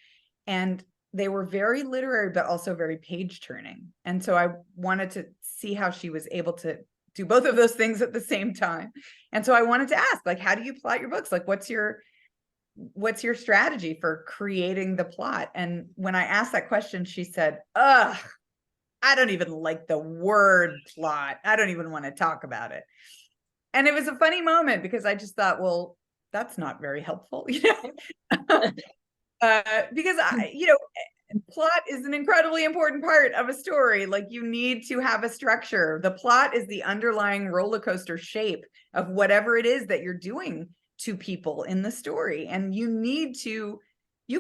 and they were very literary, but also very page turning. And so I wanted to see how she was able to do both of those things at the same time. And so I wanted to ask, like, how do you plot your books? Like, what's your strategy for creating the plot? And when I asked that question, she said, I don't even like the word plot. I don't even want to talk about it. And it was a funny moment because I just thought, well, that's not very helpful, you know, because plot is an incredibly important part of a story. Like, you need to have a structure. The plot is the underlying roller coaster shape of whatever it is that you're doing to people in the story. And you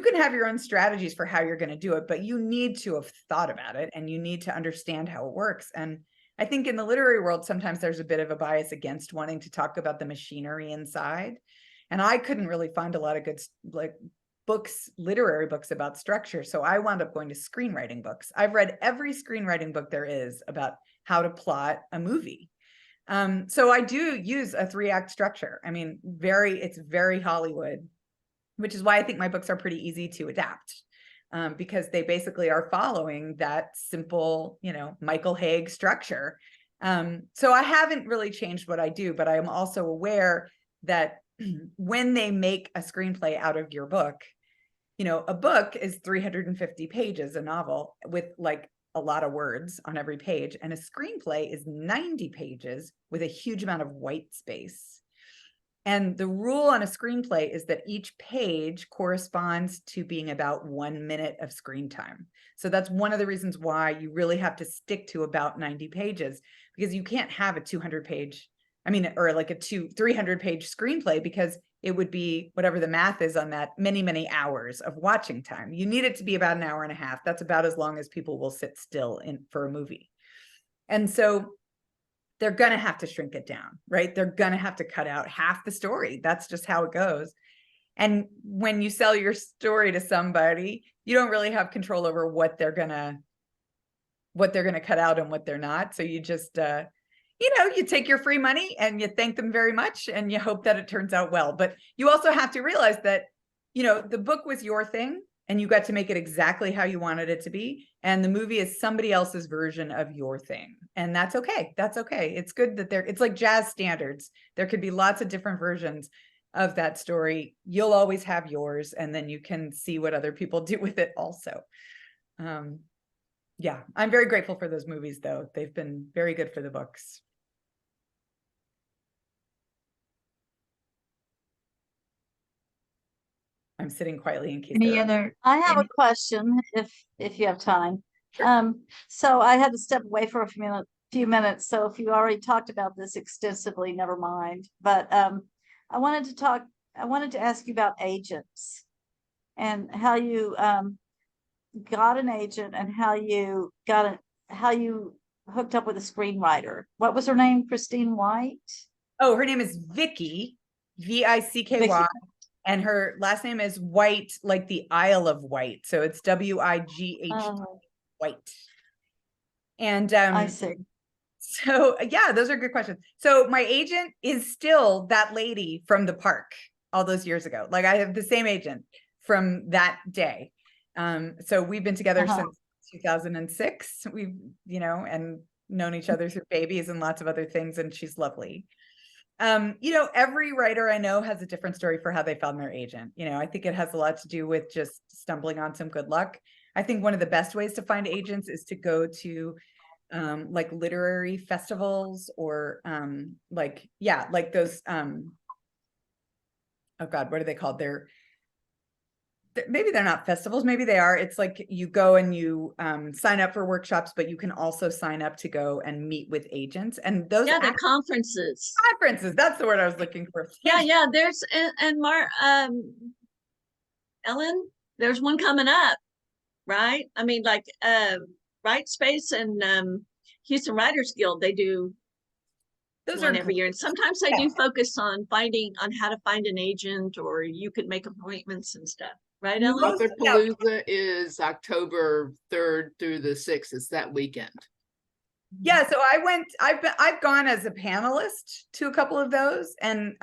can have your own strategies for how you're going to do it, but you need to have thought about it and you need to understand how it works. And I think in the literary world, sometimes there's a bit of a bias against wanting to talk about the machinery inside. And I couldn't really find a lot of good, like, books, literary books about structure. So I wound up going to screenwriting books. I've read every screenwriting book there is about how to plot a movie. So I do use a 3-act structure. I mean, it's very Hollywood, which is why I think my books are pretty easy to adapt, because they basically are following that simple, Michael Hague structure. So I haven't really changed what I do, but I am also aware that when they make a screenplay out of your book, a book is 350 pages, a novel with like a lot of words on every page, and a screenplay is 90 pages with a huge amount of white space. And the rule on a screenplay is that each page corresponds to being about 1 minute of screen time. So that's one of the reasons why you really have to stick to about 90 pages, because you can't have a 200-page, or like a 300-page screenplay, because it would be whatever the math is on that, many, many hours of watching time. You need it to be about an hour and a half. That's about as long as people will sit still for a movie. And so they're going to have to shrink it down, right? They're going to have to cut out half the story. That's just how it goes. And when you sell your story to somebody, you don't really have control over what they're going to cut out and what they're not. So you just, you take your free money and you thank them very much and you hope that it turns out well. But you also have to realize that, the book was your thing and you got to make it exactly how you wanted it to be. And the movie is somebody else's version of your thing. And that's okay. That's okay. It's good that it's like jazz standards. There could be lots of different versions of that story. You'll always have yours, and then you can see what other people do with it also. Yeah, I'm very grateful for those movies, though. They've been very good for the books. I'm sitting quietly in case Any there are- other? I have any- a question if you have time. So I had to step away for a few minutes. So if you already talked about this extensively, never mind. But I wanted to ask you about agents and how you got an agent and how you hooked up with a screenwriter. What was her name? Christine White? Oh, her name is Vicky, Vicky. Vicky. And her last name is White, like the Isle of Wight. So it's WIGH White. And I see. so yeah, those are good questions. So my agent is still that lady from the park all those years ago. Like I have the same agent from that day. So we've been together since 2006. We've, and known each other through babies and lots of other things. And she's lovely. Every writer I know has a different story for how they found their agent. I think it has a lot to do with just stumbling on some good luck. I think one of the best ways to find agents is to go to like literary festivals or like those oh God, what are they called? Maybe they're not festivals, maybe they are. It's like you go and you sign up for workshops, but you can also sign up to go and meet with agents. And those the conferences. That's the word I was looking for. Yeah. There's Ellen, there's one coming up, right? I mean, like Right Space and Houston Writers Guild, they do Those one are every year. And sometimes they do focus on how to find an agent, or you could make appointments and stuff. Right, Ellen? Palooza is October 3rd through the 6th. It's that weekend. Yeah, so I've gone as a panelist to a couple of those, and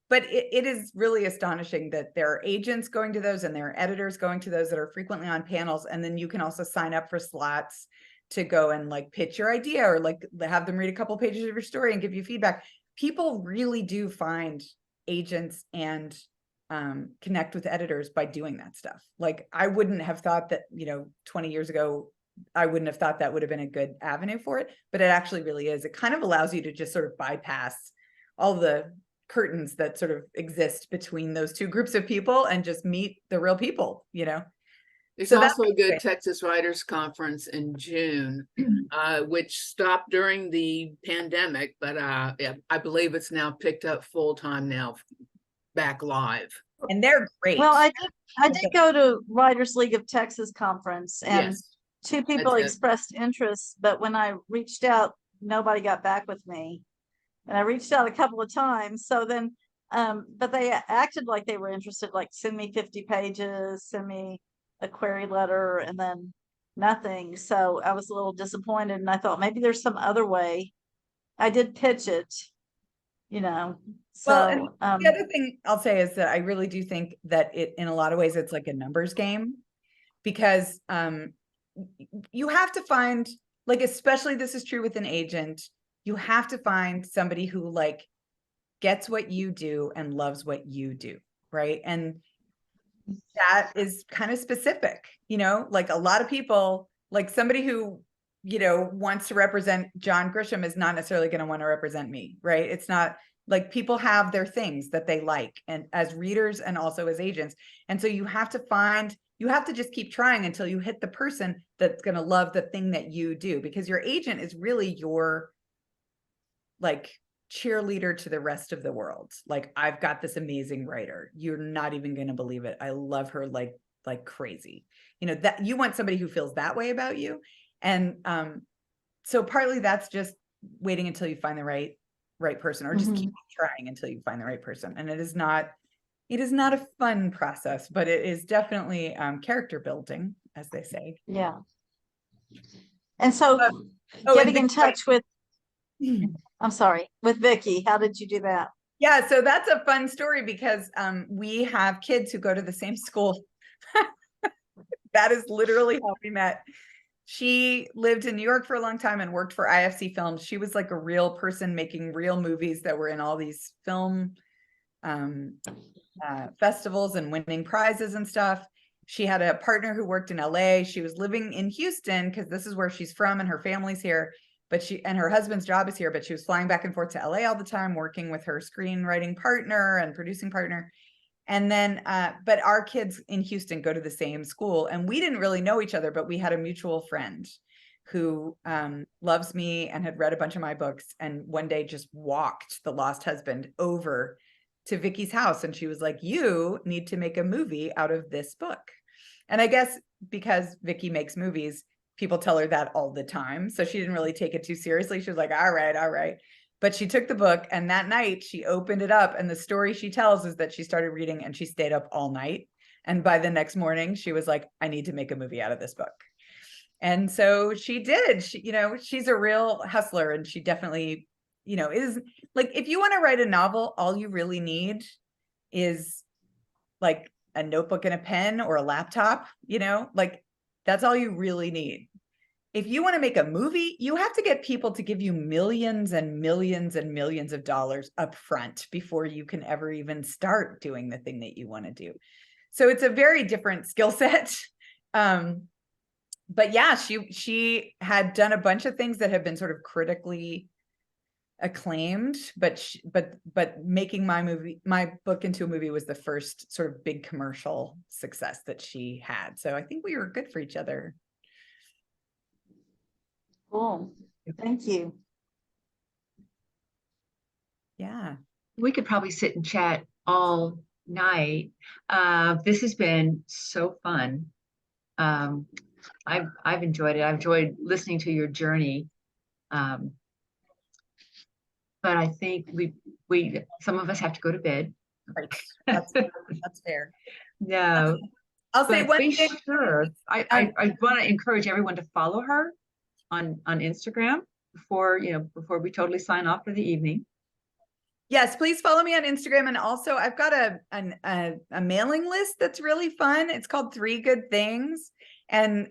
but it is really astonishing that there are agents going to those and there are editors going to those that are frequently on panels, and then you can also sign up for slots to go and like pitch your idea or like have them read a couple pages of your story and give you feedback. People really do find agents and connect with editors by doing that stuff. Like I wouldn't have thought that, 20 years ago, I wouldn't have thought that would have been a good avenue for it, but it actually really is. It kind of allows you to just sort of bypass all the curtains that sort of exist between those two groups of people and just meet the real people, There's So also a good Texas Writers Conference in June, which stopped during the pandemic, but I believe it's now picked up full time now, back live. And they're great. Well, I did go to Writers League of Texas conference, and Yes. two people That's it. expressed interest, but when I reached out, nobody got back with me. And I reached out a couple of times. So then, but they acted like they were interested, like send me 50 pages, send me a query letter, and then nothing. So I was a little disappointed and I thought maybe there's some other way. I did pitch it, you know, Well, and so, the other thing I'll say is that I really do think that in a lot of ways, it's like a numbers game, because you have to find, like, especially this is true with an agent, you have to find somebody who like gets what you do and loves what you do, right? And that is kind of specific, you know, like a lot of people, like somebody who, you know, wants to represent John Grisham is not necessarily going to want to represent me, right? It's not like people have their things that they like, and as readers and also as agents. And so you have to just keep trying until you hit the person that's going to love the thing that you do, because your agent is really your like cheerleader to the rest of the world. Like, I've got this amazing writer. You're not even going to believe it. I love her like crazy. You know, that you want somebody who feels that way about you. And so partly that's just waiting until you find the right person, or just keep trying until you find the right person. And it is not a fun process, but it is definitely character building, as they say. yeah. And so Oh, getting in touch with, I'm sorry, with Vicky, how did you do that? Yeah, so that's a fun story because we have kids who go to the same school. That is literally how we met. She lived in New York for a long time and worked for IFC Films. She was like a real person making real movies that were in all these film festivals and winning prizes and stuff. She had a partner who worked in LA. She was living in Houston because this is where she's from and her family's here. But her husband's job is here, but she was flying back and forth to LA all the time, working with her screenwriting partner and producing partner. And then, but our kids in Houston go to the same school, and we didn't really know each other, but we had a mutual friend who loves me and had read a bunch of my books, and one day just walked The Lost Husband over to Vicky's house. And she was like, you need to make a movie out of this book. And I guess because Vicky makes movies, people tell her that all the time. So she didn't really take it too seriously. She was like, all right. But she took the book, and that night she opened it up, and the story she tells is that she started reading and she stayed up all night. And by the next morning, she was like, I need to make a movie out of this book. And so she did. She, you know, she's a real hustler, and she definitely, you know, is like, if you want to write a novel, all you really need is like a notebook and a pen or a laptop, you know, like that's all you really need. If you want to make a movie, you have to get people to give you millions and millions and millions of dollars up front before you can ever even start doing the thing that you want to do. So it's a very different skill set. But yeah, she had done a bunch of things that have been sort of critically acclaimed, but making my book into a movie was the first sort of big commercial success that she had. So I think we were good for each other. Cool. Thank you. Yeah. We could probably sit and chat all night. This has been so fun. I've enjoyed it. I've enjoyed listening to your journey. But I think we some of us have to go to bed. Right. That's fair. No. I'll say But one be thing. sure. I want to encourage everyone to follow her on Instagram before we totally sign off for the evening. Yes, please follow me on Instagram. And also I've got a mailing list that's really fun. It's called 3 Good Things. And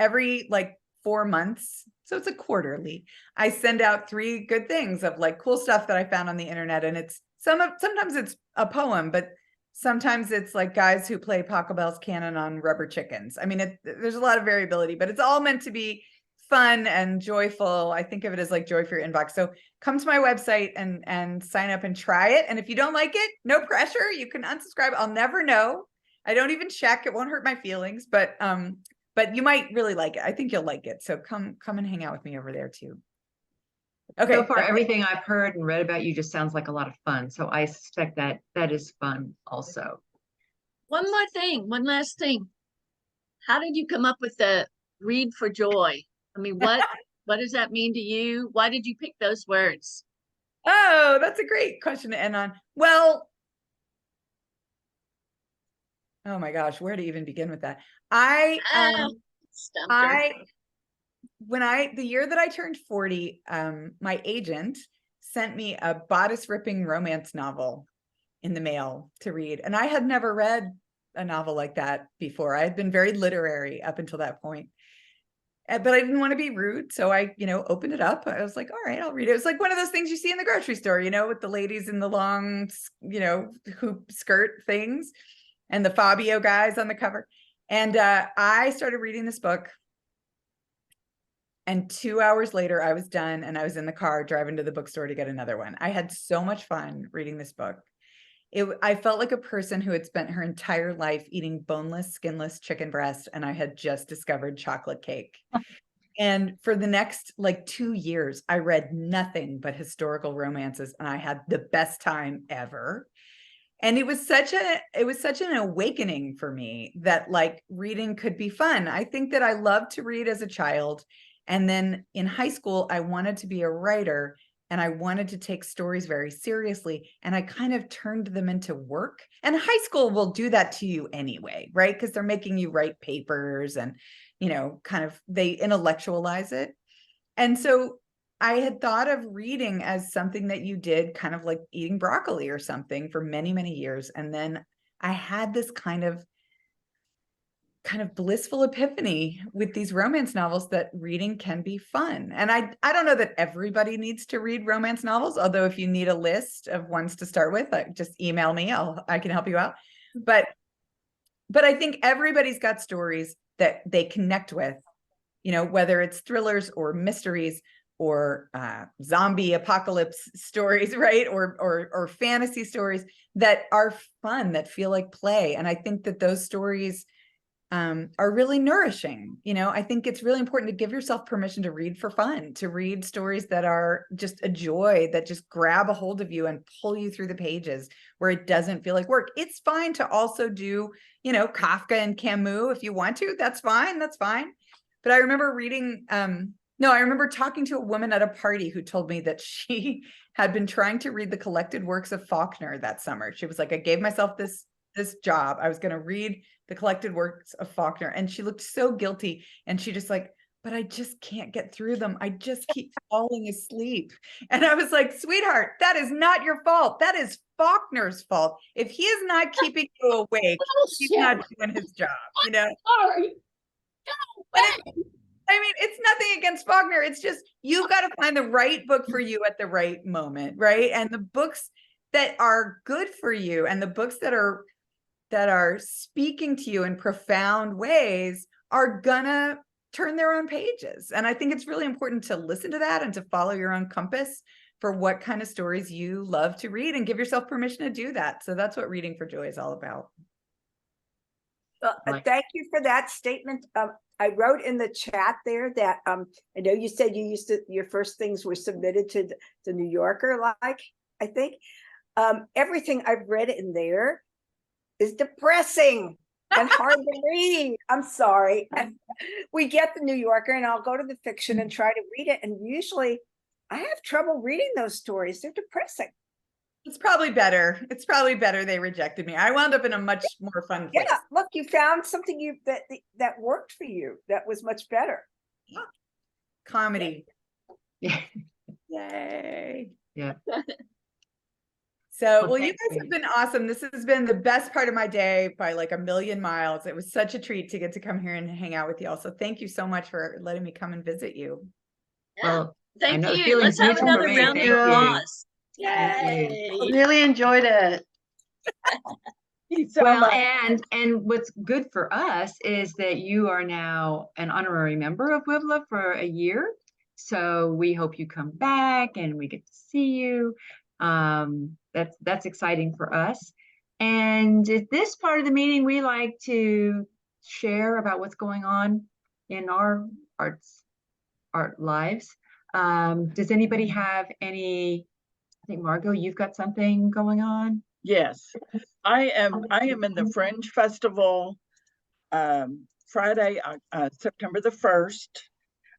every like 4 months, so it's a quarterly, I send out 3 good things of like cool stuff that I found on the internet. And it's sometimes it's a poem, but sometimes it's like guys who play Pachelbel's Canon on rubber chickens. I mean, there's a lot of variability, but it's all meant to be fun and joyful. I think of it as like joy for your inbox. So come to my website and sign up and try it. And if you don't like it, no pressure. You can unsubscribe. I'll never know. I don't even check. It won't hurt my feelings, but you might really like it. I think you'll like it. So come and hang out with me over there too. Okay. So far, everything I've heard and read about you just sounds like a lot of fun. So I suspect that is fun also. One last thing. How did you come up with the read for joy? I mean, what does that mean to you? Why did you pick those words? Oh, that's a great question to end on. Well, oh my gosh, where to even begin with that? Stumped her. The year that I turned 40, my agent sent me a bodice ripping romance novel in the mail to read. And I had never read a novel like that before. I had been very literary up until that point. But I didn't want to be rude. So I, opened it up. I was like, all right, I'll read it. It was like one of those things you see in the grocery store, with the ladies in the long, hoop skirt things and the Fabio guys on the cover. And I started reading this book. And 2 hours later, I was done and I was in the car driving to the bookstore to get another one. I had so much fun reading this book. I felt like a person who had spent her entire life eating boneless, skinless chicken breast, and I had just discovered chocolate cake. And for the next 2 years, I read nothing but historical romances, and I had the best time ever. And it was such an awakening for me that reading could be fun. I think that I loved to read as a child. And then in high school, I wanted to be a writer and I wanted to take stories very seriously. And I kind of turned them into work. And high school will do that to you anyway, right? Because they're making you write papers and, they intellectualize it. And so I had thought of reading as something that you did kind of like eating broccoli or something for many, many years. And then I had this kind of blissful epiphany with these romance novels that reading can be fun. And I don't know that everybody needs to read romance novels, although if you need a list of ones to start with, just email me. I can help you out. But I think everybody's got stories that they connect with, whether it's thrillers or mysteries or zombie apocalypse stories, right? Or fantasy stories that are fun, that feel like play. And I think that those stories are really nourishing. I think it's really important to give yourself permission to read for fun, to read stories that are just a joy, that just grab a hold of you and pull you through the pages where it doesn't feel like work. It's fine to also do, Kafka and Camus if you want to. That's fine. But I remember reading, I remember talking to a woman at a party who told me that she had been trying to read the collected works of Faulkner that summer. She was like, I gave myself this job. I was going to read the collected works of Faulkner. And she looked so guilty. And she just but I just can't get through them. I just keep falling asleep. And I was like, sweetheart, that is not your fault. That is Faulkner's fault. If he is not keeping you awake, he's not doing his job, Sorry. It's nothing against Faulkner. It's just, you've got to find the right book for you at the right moment, right? And the books that are good for you and the books that are speaking to you in profound ways are gonna turn their own pages. And I think it's really important to listen to that and to follow your own compass for what kind of stories you love to read and give yourself permission to do that. So that's what Reading for Joy is all about. Thank you for that statement. I wrote in the chat there that I know you said your first things were submitted to the New Yorker, I think. Everything I've read in there is depressing and hard to read. I'm sorry. We get the New Yorker and I'll go to the fiction and try to read it. And usually I have trouble reading those stories. They're depressing. It's probably better. They rejected me. I wound up in a much more fun place. Yeah, look, you found something that worked for you. That was much better. Yeah. Comedy. Yeah. Yay. Yeah. So, well, you guys have been awesome. This has been the best part of my day by a million miles. It was such a treat to get to come here and hang out with y'all. So thank you so much for letting me come and visit you. Well, Thank I know the you. feeling's Let's have mutual for another me. round Thank of you. applause. Thank Yay. Really enjoyed it. Well, and what's good for us is that you are now an honorary member of WiVLA for a year. So we hope you come back and we get to see you. That's exciting for us. And at this part of the meeting, we like to share about what's going on in our art lives. Does anybody have any? I think Margot, you've got something going on. Yes, I am in the Fringe Festival Friday, September the 1st.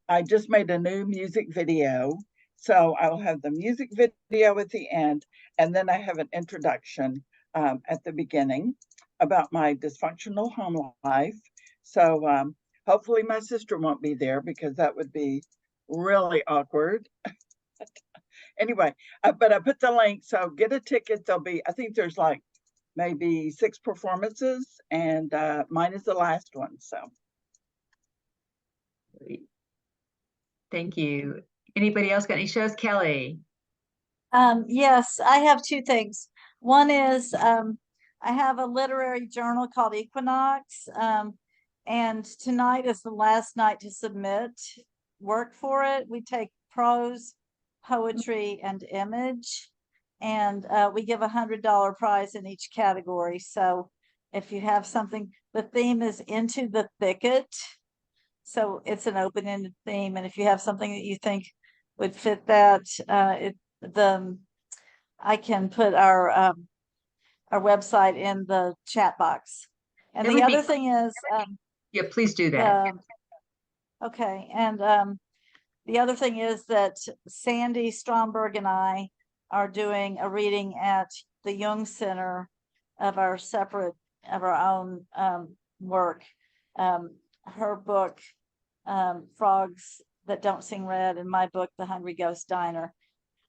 I just made a new music video. So I'll have the music video at the end, and then I have an introduction at the beginning about my dysfunctional home life. So Hopefully my sister won't be there because that would be really awkward. Anyway, but I put the link, so get a ticket. There'll be, I think there's like maybe 6 performances, and mine is the last one. So Great. Thank you. Anybody else got any shows? Kelly? Yes, I have 2 things. One is, I have a literary journal called Equinox. And tonight is the last night to submit work for it. We take prose, poetry, and image, and we give $100 prize in each category. So if you have something, the theme is Into the Thicket. So it's an open-ended theme, and if you have something that you think would fit that, I can put our website in the chat box. And That the would be other thing is, Yeah, please do that. okay, and the other thing is that Sandy Stromberg and I are doing a reading at the Jung Center of our own work. Her book, Frogs That Don't Sing Red, and my book, The Hungry Ghost Diner.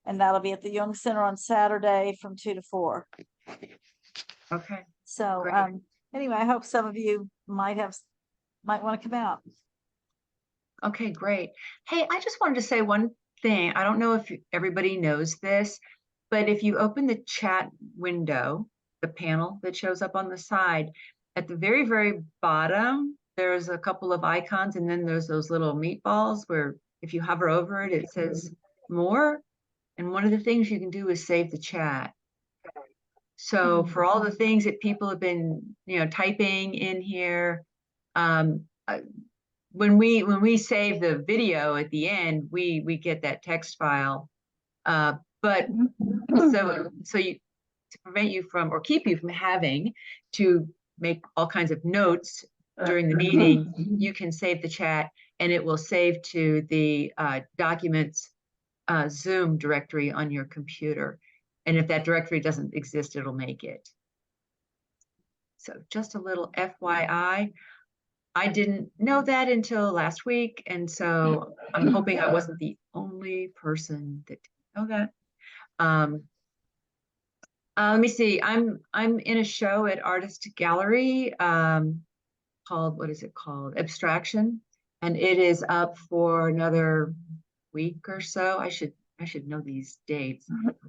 And that'll be at the Jung Center on Saturday from 2 to 4. Okay. So Great. anyway, I hope some of you might want to come out. Okay, great. Hey, I just wanted to say one thing. I don't know if everybody knows this, but if you open the chat window, the panel that shows up on the side, at the very, very bottom, there's a couple of icons, and then there's those little meatballs where if you hover over it, it says more. And one of the things you can do is save the chat. So for all the things that people have been, typing in here, when we save the video at the end, we get that text file. But so to prevent you from, or keep you from having to make all kinds of notes during the meeting, you can save the chat, and it will save to the documents Zoom directory on your computer. And if that directory doesn't exist, it'll make it. So just a little FYI. I didn't know that until last week, and so I'm hoping I wasn't the only person that didn't know that. Let me see. I'm in a show at Artist Gallery called, what is it called? Abstraction, and it is up for another week or so. I should know these dates.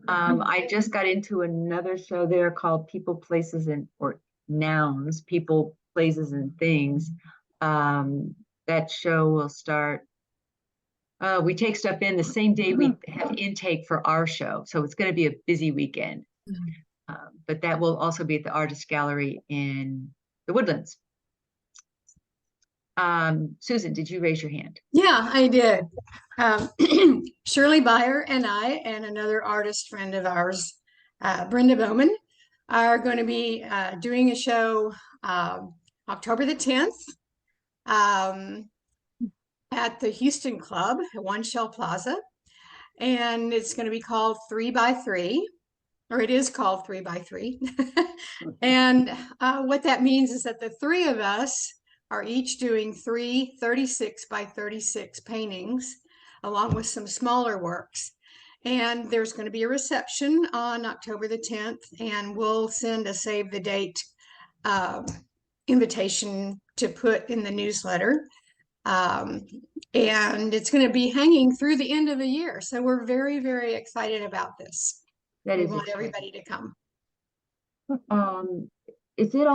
I just got into another show there called People, Places, or Nouns, People, Places, and Things. That show will start. We take stuff in the same day we have intake for our show, so it's going to be a busy weekend. But that will also be at the Artist Gallery in the Woodlands. Susan, did you raise your hand? Yeah, I did. Shirley Byer and I and another artist friend of ours, Brenda Bowman, are going to be doing a show October the 10th at the Houston Club at One Shell Plaza. And it's going to be called 3x3, or it is called 3x3. And what that means is that the 3 of us are each doing 3 36x36 paintings, along with some smaller works. And there's going to be a reception on October the 10th, and we'll send a save the date invitation to put in the newsletter. And it's going to be hanging through the end of the year. So we're very, very excited about this. That we is want exciting. everybody to come. Is it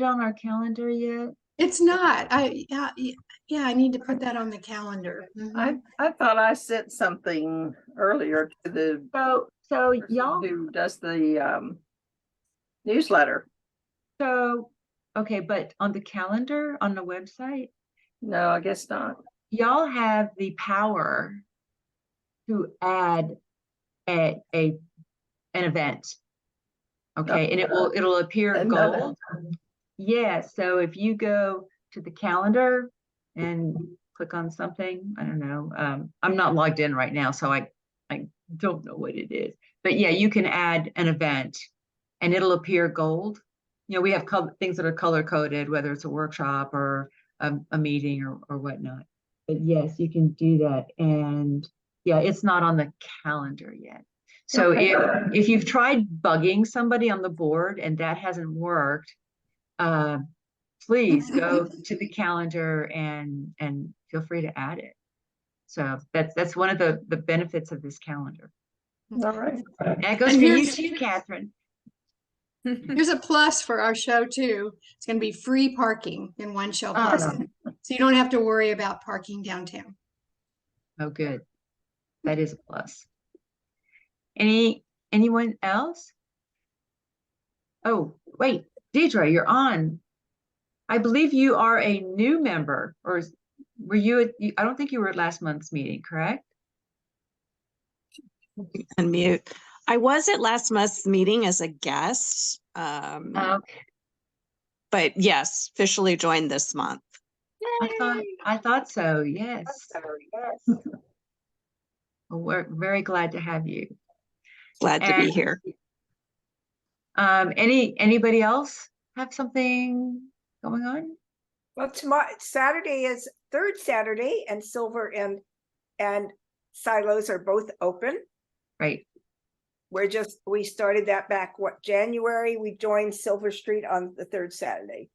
on our calendar yet? It's not. Yeah, I need to put that on the calendar. I thought I sent something earlier to the so person y'all who does the newsletter. So okay, but on the calendar on the website, No, I guess not. y'all have the power to add an event. Okay, and it'll appear I know gold. Yeah, so if you go to the calendar and click on something, I don't know. I'm not logged in right now, so I don't know what it is. But yeah, you can add an event and it'll appear gold. We have things that are color coded, whether it's a workshop or a meeting or whatnot. But yes, you can do that. And yeah, it's not on the calendar yet. So if you've tried bugging somebody on the board and that hasn't worked, please go to the calendar and feel free to add it. So that's one of the benefits of this calendar. All right. And it goes And for you here's- too, Catherine. Here's a plus for our show too. It's going to be free parking in One Shell Plaza. So you don't have to worry about parking downtown. Oh, good. That is a plus. Anyone else? Oh, wait, Deidre, you're on. I believe you are a new member, or were you I don't think you were at last month's meeting, correct? Unmute. I was at last month's meeting as a guest. Okay. But yes, officially joined this month. I thought so, yes. Well, we're very glad to have you. Glad to be And, here. Anybody else have something going on? Well, tomorrow, Saturday is third Saturday, and Silver and Silos are both open. Right. We started that back, January? We joined Silver Street on the third Saturday.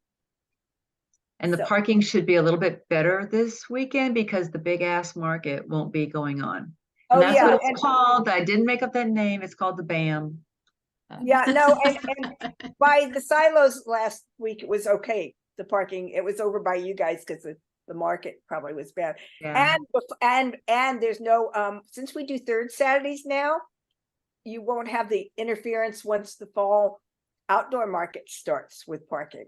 And the So- parking should be a little bit better this weekend because the big ass market won't be going on. And Oh, that's yeah, what it's and- called. I didn't make up that name. It's called the BAM. Yeah, no, and by the Silos last week, it was okay. The parking, it was over by you guys because the market probably was bad. Yeah. And there's no, since we do third Saturdays now, you won't have the interference once the fall outdoor market starts with parking.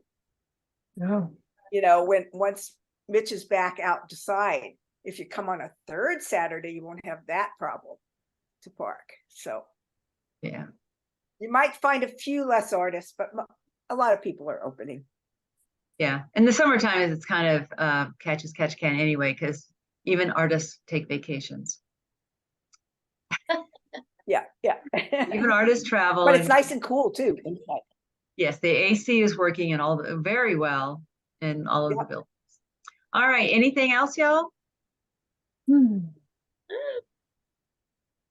No. You know, once Mitch is back out to side, if you come on a third Saturday, you won't have that problem to park. So Yeah. you might find a few less artists, but a lot of people are opening. Yeah. And the summertime it's kind of catch as catch can anyway, because even artists take vacations. Yeah, yeah. Even artists travel. But it's and- nice and cool too inside. Yes, the AC is working in very well in all of the buildings. All right. Anything else, y'all?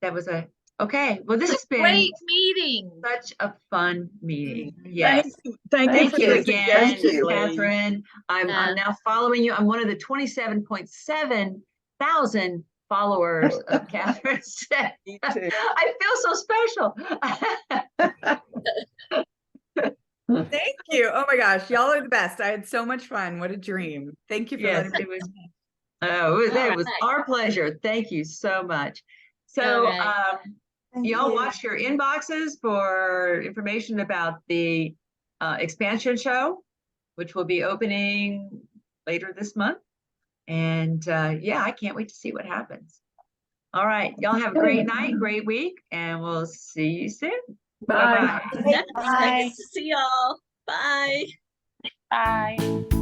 That was okay. Well, this has been Great meeting. such a fun meeting. Yes. Thank Thank for you the again, suggestion. Catherine. I'm now following you. I'm one of the 27.7 thousand followers of Katherine Center. Me too. I feel so special. Thank you. Oh my gosh, y'all are the best. I had so much fun. What a dream. Thank you for Yes, letting me. it was. Oh, it was All our pleasure. Thank you so much. So, Thank y'all you. watch your inboxes for information about the expansion show, which will be opening later this month. And yeah, I can't wait to see what happens. All right, y'all have a great night, great week, and we'll see you soon. Bye. Bye-bye. Nice to see y'all. Bye. Bye.